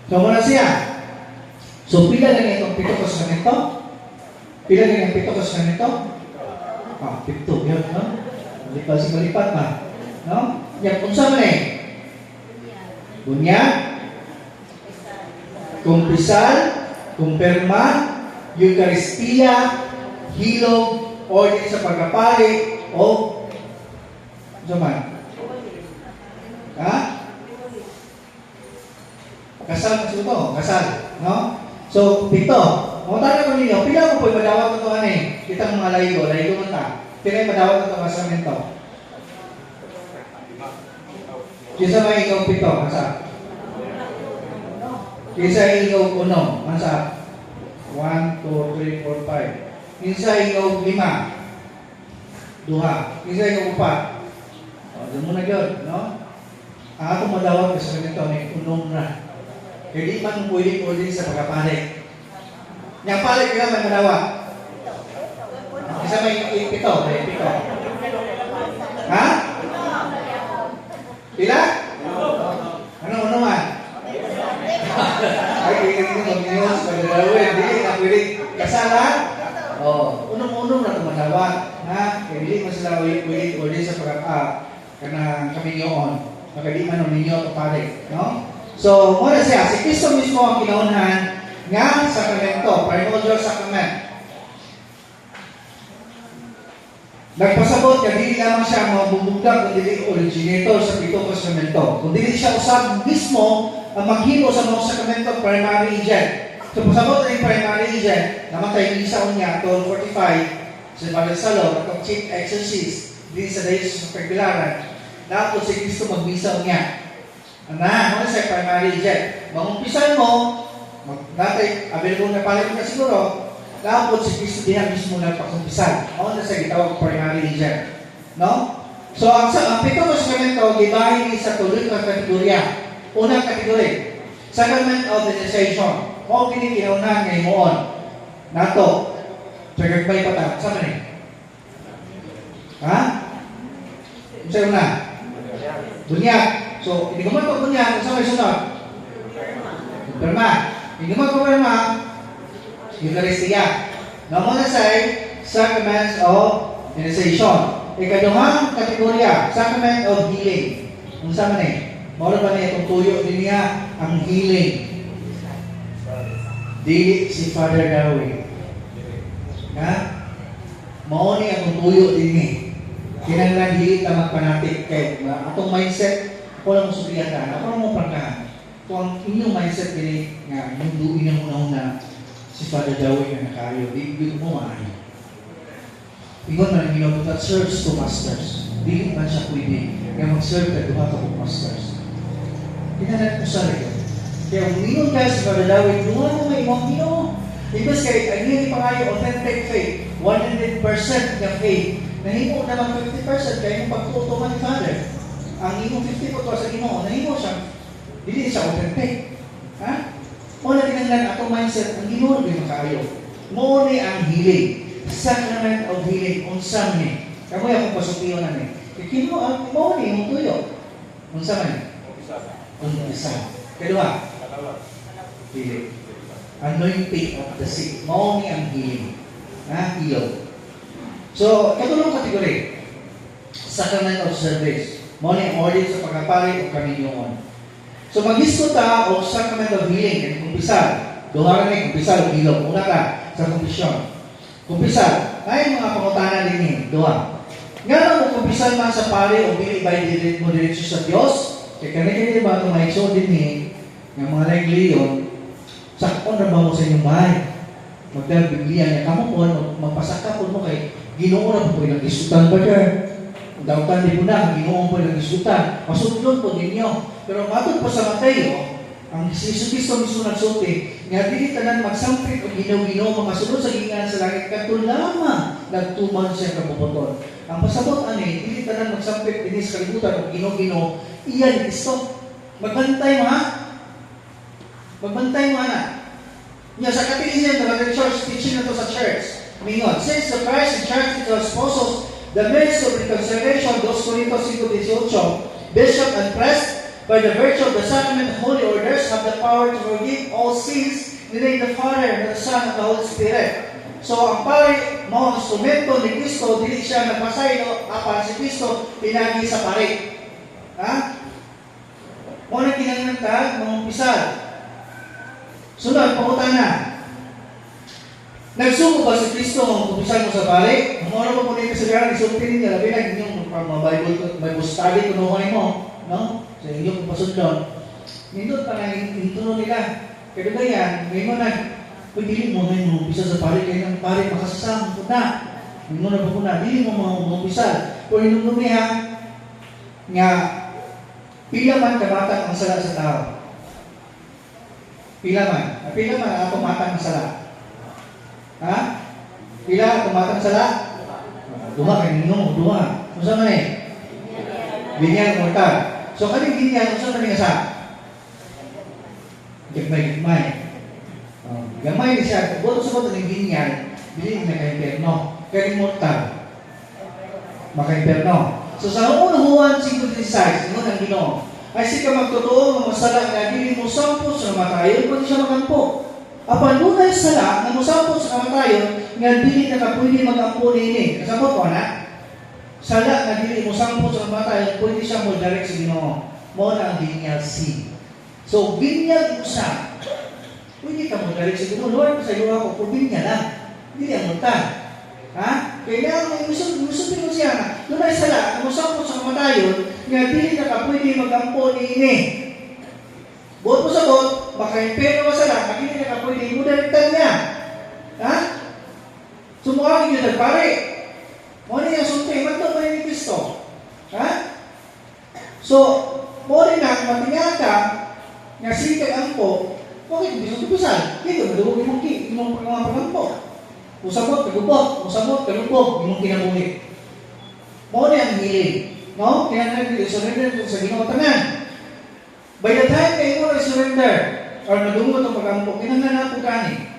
So, muna siya. So, pila lang itong pito ka sakramento? Pila lang yung pito ka sakramento? Pito. Yan, no? Malipat pa. No? Yan, kung saan man Bunyag, kumpisal, kumpirma, Eucharistia, hilog, ordin sa pagkapali, o zaman. Ha? Kasal na ito, kasal. No? So, pito. Mga ko ninyo, pila mo po ipadawat ito kitang mga laygo man ta. Pila ipadawat ito kasamento. Kisa may ikaw pito, kasal. Kisa ikaw uno, masa 1, 2, 3, 4, 5. Kisa ikaw 5, duha. Kisa ikaw 4. Doon mo na yun, no? Ang atong madawag kasi ganito, may unong na. Kaya di man pwede po din sa pagkapalit. Yang palit ka may manawa. Isa may pito. Ha? Pila? Ano man? Ay, kaya ko mag-news, pag-dalawin, hindi na pwede kasalan. Unong-unong na tumanawa. Ha? Kaya hindi mo sila ulit sa kanang kami yun. Magkali man ninyo kapalik. No? So, muna siya, si Kristo mismo ang kinaunahan nga sakramento, primordial sacrament. Nagpasabot nga dili lamang siya mga bubugdag kundi originator sa pitong sakramento. Kung dili siya usab mismo ang maghimo sa mga sakramento primary agent. So pasabot na yung primary agent, namatay isa niya 1245 sa Father Salo, atong chief exorcist din sa Diocese of Tagbilaran. Dapat si Kristo magbisa niya. Ano sa primary agent? Mangumpisan mo, natay available na pala ka siguro. Dapat si Kristo diha mismo nagpakumpisan. Ano na sa gitawag primary agent. No? So, ang pitong sakramento, gibahin sa tuloy ng kategorya. Unang kategorya, Sacrament of Initiation. O kinikinaunan ngayon moon. Nato. Tagagbay pa ta. Saan man eh? Ha? Sa'yo na? Bunyag. So, hindi ka man pag-bunyag. Saan may sunod? Perma. Hindi ka man pag-perma. Eucharistia. Naman na say, Sacraments of Initiation. Ikaduhang kategorya, Sacrament of Healing. Kung saan man eh? Mawala ba niya itong tuyo din niya ang healing? Dili si Father Darwin. Ha? Mao ni ang tuyo din ni. Kinahanglan dili ta magpanatik kay atong mindset ako lang suliatan. Ako lang mo prangkahan. Kung ang inyong mindset dili nga yung duin ang una si Father Darwin nga nakayo, di mo maayo. Ingon man ang that serves to masters. Dili man siya pwede nga mag-serve ka duha ka masters. Kinahanglan ko sa rin. Kaya umingon ka sa Father Darwin, duha mo may imong Ginoo. Ibig kay ang hindi pa kayo authentic faith, 100% nga faith. Nahimo naman 50% kaya yung pagtuto man ni Father. Ang imong 50% sa Ginoo, nahimo siya. Dili siya authentic. Ha? O na tinanglan atong mindset, ang Ginoo di makaayo. Mo ni ang healing. Sacrament of healing, unsam ni. Kamoy akong pasukiyon na ni. Kino ang mo ni yung tuyo. Unsam man? Unsam. Kedua, healing. Anointing of the sick. Mo ni ang healing. Heal. So, katulong kategori. Sacrament of service. Mo ni ang order sa pagkapari o kaminyoon. So, mag-isko ta o sacrament of healing and kumpisal. Duha na kumpisal o hilong. Una ka sa kumpisyon. Kumpisal. Ay mga pangutanan din ni. Duha. Nga na mo kumpisal man sa pari o binibay mo diretso sa Diyos. Kaya kanina ba itong maikso din ni ng mga nagliyon, sakon na ba mo sa inyong bahay? Magdal Biblia niya. Kamu po, magpasaka po mo kay Ginoo na po nag-isutan ba dyan? Dautan di po na, Ginoo po nag-isutan. Masudlon po ninyo. Pero matod po sa Mateo, ang Kristo mismo nagsulti, nga dili tanan magsampit o Ginoo mga sunod sa gingan sa langit kadto lamang nagtuman siya kabubuton. Ang pasabot ani, dili tanan magsampit dinhi sa kalibutan o Ginoo, iyan Kristo. Magbantay mo ha? Magbantay mo ana. Nya sa Catechism of the Church teaching na to sa church. Mingon, since the Christ and Church is the apostles, the means of reconciliation, 2 Corintios 5:18, bishop and priest, by the virtue of the sacrament of holy orders, have the power to forgive all sins in the name of the Father, and the Son, and the Holy Spirit. So, ang pari, mga instrumento ni Kristo, dili siya nagpasaylo, apan si Kristo, pinagi sa pari. Ha? Muna kinangantag, mga umpisal. Sunod, pangutana. Nagsuko ba si Kristo ang umpisal mo sa pari? Ang ano pa po nito sa gara, isultin niya, labi na inyong Bible study, kunuhay mo. No? Sa inyong pasundon. Nindot pa nga intuno nila. Kaya ba yan, ngayon na, pwede mo ngayon umpisa sa pari, kaya ng pari makasasama po na. Ngayon mo na po na, hindi mo mga umpisa. Kung hinunod niya, nga, pila man kamatang ang sala sa tao. Pila man ang tumatang ang sala. Ha? Pila ang tumatang sala? Duha, kaya ninyo, duha. Kung saan man eh? Binyan, mortal. So, kaning ganyan, kung saan namin asa? Gagmay. Gamay ni siya. Boto sa boto ng binyan, bilhin na kay Perno. Kaya immortal. Maka-imperno. So sa unang Juan 5:16, ingon ang Ginoo, ay sika magtotoo nga masala nga dili mo sampot sa kamatayon pwede siya magampo. Apan dunay sala nga mosampot sa kamatayon nga dili na pwede magampo nini. Kasabot ko na? Sala nga dili mo sampot sa kamatayon pwede siya mo direct sa Ginoo. Mo na ang venial sin. So venial usa. Pwede ka mo direct sa Ginoo. Lord, sa iyo ako kung venial lang. Dili ang multa. Ha? Kaya may gusto mo siya na dunay sala nga mosampot sa kamatayon nga dili na pwede magampo nini. Buot po sa bot, maka-impero ka sala, makini na ka pwede mo direktan niya. Ha? Sumuha niyo nagpare. Mo na yung sulti, magto pa ni Kristo. Ha? So, mo rin na, matinga ka, nga sikag ang po, bakit gusto tupisan? Dito, madugog imong mga pagampo. Usabot, kagubot, imong kinabuhi. Mo na ang hiling. No? Kaya na, surrender sa Ginoo tanan. By the time kayo mo surrender or madungo itong pag-ampok, kinangana po kani.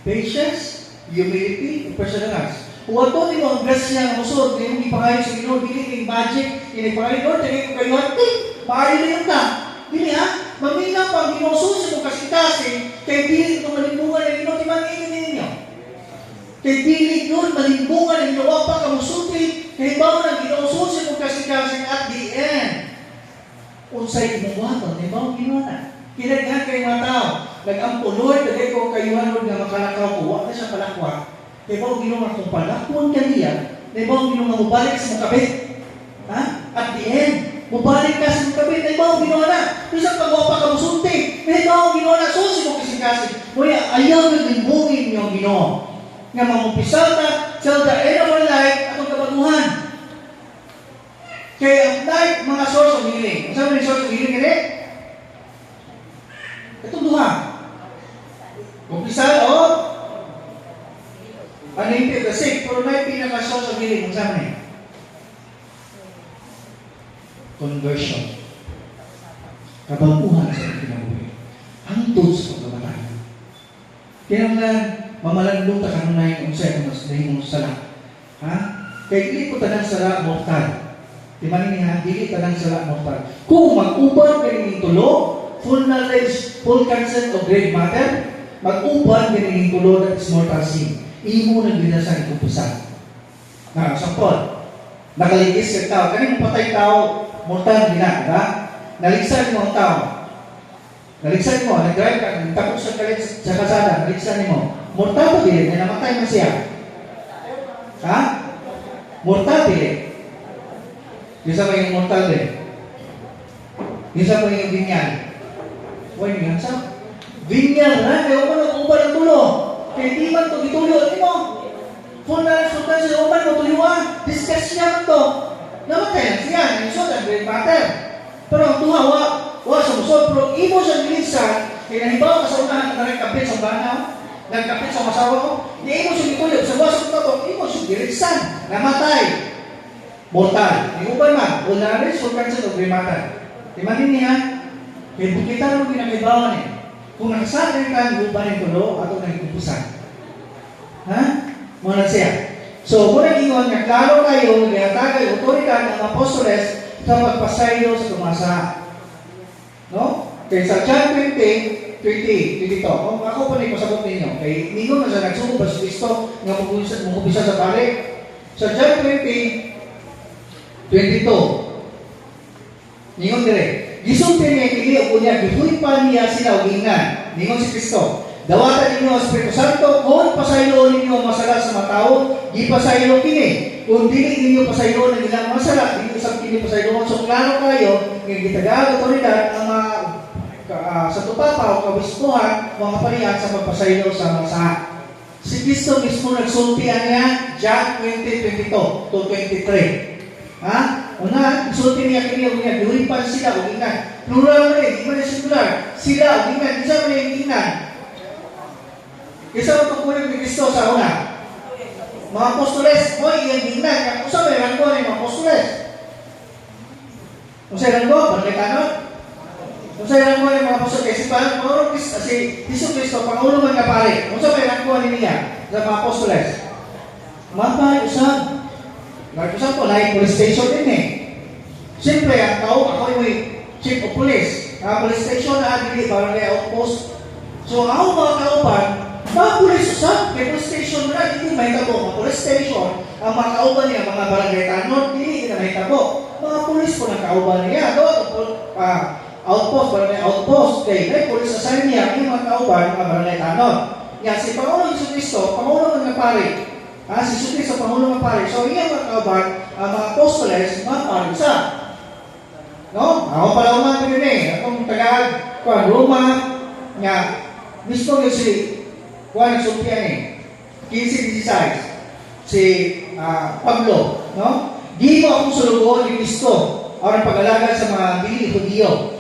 Patience, humility, perseverance. Kung ato ni mo ang grasya ng usod, kayo mong ipangayot sa Ginoo, dili kayong magic, inipangayot, Lord, dili ko kayo ating, maaari na yun ka. Dili ha? Mamina pa ang Ginoo susi mo kasi kay dili itong malimbungan ng Ginoo, timanginin ninyo. Kay dili yun, malimbungan ng Ginoo, pa kamusuti, kay bawa ng Ginoo susi mo kasi at the end. Unsay imuwaton, di ba? Ginawa na. Kinaghan kayo mga tao. Nag-ampo, Lord, dali ko kayuhan, Lord, nga makalakaw ko. Wala na siya palakwa. Di ba? Ginawa kong palakwon ka niya. Di ba? Ginawa mabalik sa makabit. Ha? At the end, mabalik ka sa makabit. Di ba? Ginawa na. Isang pag-wapa ka musunti. Di ba? Ginawa na. Susi mo kasi. Kuya, ayaw na limbungin yung Ginoo. Nga mamumpisal na till the end of our life atong kabaguhan. Kaya ang life, mga source of healing. Ang sabi ng source of healing kaya? Itong duha. Kumpisal o unlimited the sick. Pero may pinaka-source of healing. Ang sabi niya? Conversion. Kabaguhan sa kinabuhi. Hangtod sa pagkamatay. Kaya nga, mamalandong ka kanunay kung sa'yo kung mas nahimong sala. Ha? Kaya hindi ko tanang sala mortal. Di man niya, dili tanang sala mortal. Kung mag-uban kaning tulo, full knowledge, full consent of grave matter, mag-uban kaning tulo that is mortal sin. Imo nang binasa ng kumpusan. Na, sampol, nakaligis ka tao. Kaning patay tao, mortal gina, diba? Naligsan mo ang tao. Naligsan mo, nag-drive ka, nagtapos sa kalit sa kasada, naligsan mo. Mortal ba din? Namatay mo siya. Ha? Mortal din. Isa pa yung mortal din. Isa pa yung binyan. Huwag yung sa binyan, ha? Kaya upan nag-upan ng tulo. Kaya di man ito, gitulo. Hindi mo. Kung na-sultan siya, upan mo, tuliwa. Discuss niya ito. Namatay lang siya. Naisot ang great matter. Pero ang tuha, wa sa musod. Pero imo siya nilisan. Kaya nahibaw ka sa unahan na nagkapit sa banaw. Nagkapit sa masawa ko. Di imo siya gitulo. Sa wasok na ito, imo siya nilisan. Namatay. Mortal. Di uban man. Ulari, sultan siya ito, great matter. Timanin niya, kaya bukitan mo pinakaibawan eh. Kung nakasakin ka, uban yung tulo, ato na ikumpusan. Ha? Muna siya. So, kung nag-ingon nga, klaro kayo, nag-ihatagay, otoridad ng apostoles sa pagpasayo sa tumasa. No? Kaya sa John 20, dito. Ako pa rin pasabot ninyo. Kaya ninyo na siya nagsuko ba sa Kristo nga mukubisa sa balik. Sa John 20, 22. Ningon dire. Gisulti niya kini o kunya gihuipan niya sila og ingnan. Ningon si Kristo. Dawatan ninyo ang Espiritu Santo kung pasaylo ninyo ang masala sa matao, gipasaylo kini. Kung dili ninyo pasaylo ang ilang masala, dili usab kini pasaylo. So klaro kayo nga gitagad otoridad ang sa tupapa o kabispuhan mga kaparian sa pagpasaylo sa masa. Si Kristo mismo nagsultian niya John 20:22 to 23. Ha? Una, sulti niya kini og niya duhipan sila og ingnan. Plural man di man singular. Sila og ingnan, isa man yung ingnan. Isa man tungkol ni Kristo sa una. Mga apostoles, mo iyang ingnan. Usa may ranggo ni mga apostoles. Usa ranggo, barkay kanon. Kung sa ilang mo yung mga apostol, kasi si Jesu Cristo, Pangulo man nga pare. Kung sa ilang mo niya sa mga apostoles, mapay, usap. Like usap po, like police station din eh. Siyempre, ako yung chief of police. Police station na dili, parang kaya outpost. So, ako mga kauban, mga police usap, kaya police station na, hindi mahitabo. Mga police station, ang mga kauban niya, mga barangay tanod, hindi na mahitabo. Mga police po ng kauban niya. Outpost, barangay outpost. Okay, may police assign niya, yung mga kauban, mga barangay tanod. Yan, si Pangulo Jesu Cristo, Pangulo ng pare. Si Jesu Cristo, Pangulo ng pare. So, yung mga kauban, mga apostoles, mga pare sa. No? Ako pala uman din eh. Akong Tagalog, Roma, nga, mismo yung si Juan Sulpian eh. 15-16. Si Pablo, no? Di mo akong sulugon ni Cristo ang pag-alagad sa mga dili Hudiyo.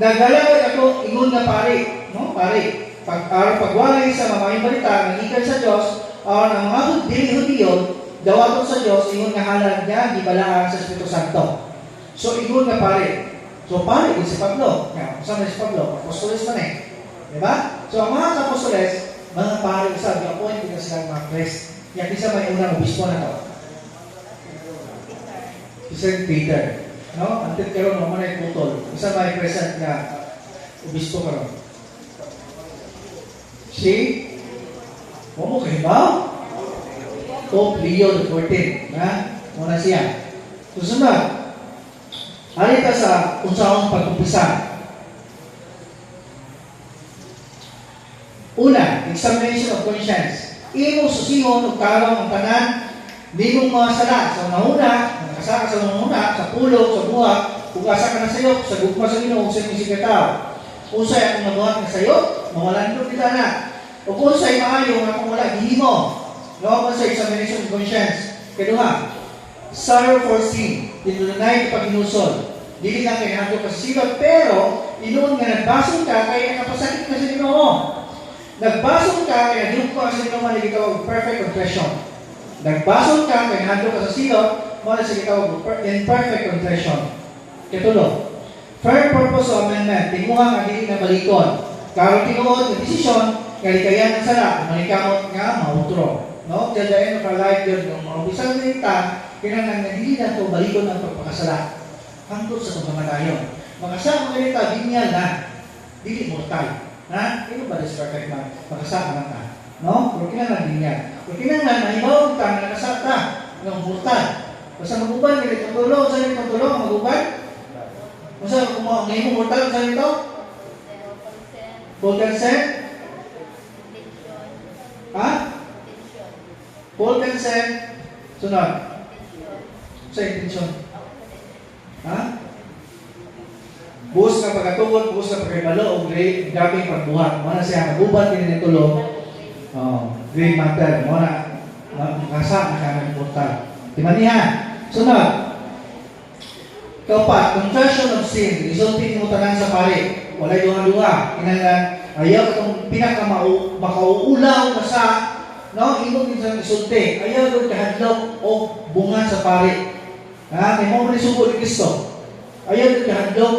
Nag-alagad ako ingon na pare, no? Pare, pagwalay sa mamayang balita ng ikan sa Diyos, ang mga dili Hudiyo, dawaton sa Diyos, ingon nga halal niya, di balaan sa Espiritu Santo. So, ingon nga pare. So, pare, din si Pablo. Kasama si Pablo, apostoles man eh. Diba? So, ang mga apostoles, mga pare, sabi, appoint ko sila mga Christ. Yan, isa may unang obispo na to. Si St. Peter. No? Antit karoon, mga na putol. Isa may present na obispo karoon. Si, mo kayo ba? Pope Leo XIV. Muna siya. Susunod. Halika sa unsahong pag-umpisa. Una, examination of conscience. Imo susihon ug tarong ang tanan nimong mga sala. Sa nauna, nakasaka sa nauna, sa pulong, sa buhat, ug asa ka na sayop, sa gugma sa Ginoo sa imong sigataw. Unsay akong nabuhat na sayop, mawalandog kita na. Ug unsay maayo nga kung wala gihimo. No, sa examination of conscience. Kaduha, sorrow for sin, tinunay ka paghinusol. Dili lang kay nahadlo ka sa silot, pero inuon nga nagbasong ka kaya nakapasakit ka sa Ginoo. Nagbasong ka kaya nahadlo ka sa Ginoo man ikaw perfect confession. Nagbasong ka kaya nahadlo ka sa silot, man sa ikaw imperfect confession. Katulo, fair purpose of amendment, timuha nga dili na balikon. Karon tinuod nga desisyon nga likayan ang sala, manikamot nga mautro. No, the end of our life yun, yung mga bisang nita, kinanang nagili na ito, balikon ang pagpakasala. Hangtod sa pagkamatayon. Makasama ka nita, binyal na, dili mortal. Ha? Ito ba this perfect man? Makasama ka. No? Pero kinanang binyal. Pero kinanang nahibaw ka, nakasata, ng mortal. Basta maguban, ganit ang tulong, saan ito ang tulong, maguban? Basta kung ngayon mo mortal, saan ito? Full consent? Ha? Full consent, sunod. Sa intention. Ha? Buhos ka pagkatungod, buhos ka pagkabalo, o grabing pagbuhat. Muna siya, magubat din ng tulong. Grave matter. Muna, makasa na ka ng portal. Timaniha. Sunod. Kapat, confession of sin. Isultin mo tanan sa pare. Walay duha-duha. Kinangan, ayaw itong pinaka-makauulaw na sa no, imo din sa isulti. Ayaw doon kahadlok o bunga sa pare. May mo rin subo ni Kristo. Ayaw doon kahadlok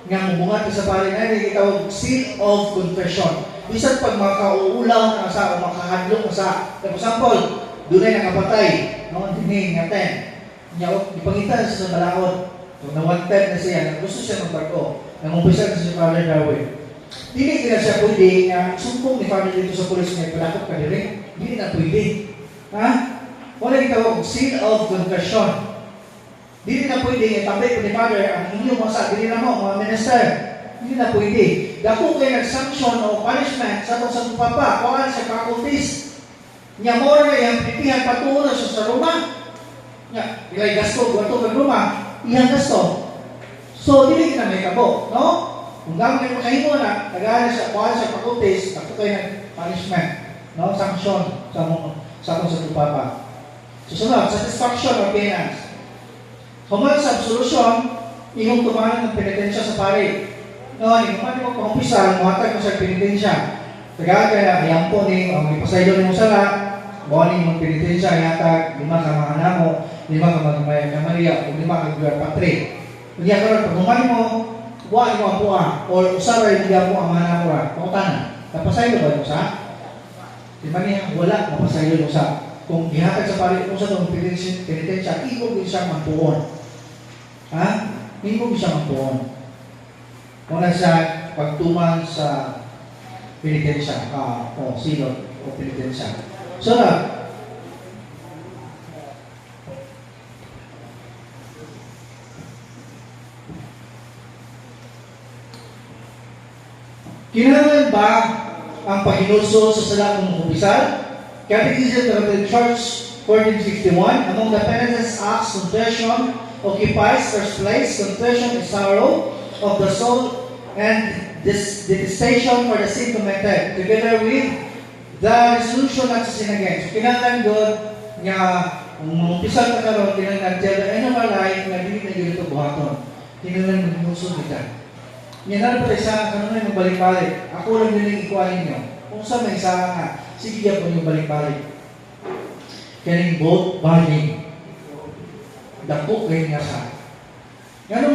nga bunga sa pare na hindi ikaw seal of confession. Bisan pag makauulaw na sa o makahadlok na sa, for example, doon ay nakapatay. No, hindi natin. Ipangitan sa balakot. So, na-wanted na siya. Gusto siya ng barko. Nang-umpisa na si Father Darwin. Hindi na siya pwede nga sumpong ni Father dito sa pulis na ipalakot ka rin. Hindi na pwede. Ha? Wala itawag seal of confession. Hindi na pwede itabay ko ni Father ang inyong mga sa na mo, mga minister. Hindi na pwede. Dako kayo nag-sanction o punishment sa itong sa papa. Kawal sa faculties. Nya mo na yung pipihan patulo sa Roma. Nya, ilay gasto, guwato ng Roma. Iyang gasto. So, hindi na may kabo. No? Kung gamit mo kayo na, nag-aaral sa kuhaan sa faculties, ako kayo ng punishment, no? Sanction sa papa. Susunod, satisfaction or penance. Human sa absolution, ihong tumahan ng penitensya sa pare. No, human mo pang-umpisa, muhatag mo sa penitensya. Tagad kaya, ayan po ni, ang ipasaylo ni mo sala, buwanin mong penitensya, yatag, 5 ka mga anamo, 5 ka magmaya ka Maria, o 5 ka Gura Patri. Kaya karon pag humani mo, wa mo ang puwa, or usa ray diya mo ang mana mo ra, pangutana. Napasaylo ba mo sa? Di ba niya, wala, napasaylo mo sa. Kung gihatag sa pari mo sa itong penitensya, igog siya magpuon. Ha? Igog siya magpuon. Una sa pagtuman sa penitensya, o silot, o penitensya. So na, kinahanglan ba ang pahinulso sa sala ng opisyal? Catechism of the Church 1461, among the penitence acts, confession occupies first place. Confession is sorrow of the soul and this detestation for the sin committed, together with the resolution not to sin again. So kinahanglan doon nga opisyal ka karon, kinahanglan till the end of our life na dili na gito buhaton. Kinahanglan maghinulso kita. Yan na po isa, kanunay magbalik-balik. Ako lang din yung ikuhain nyo. Kung sa may isa nga, sige yan po yung balik-balik. Kaning both body. Dako kayo nga sa. Ganun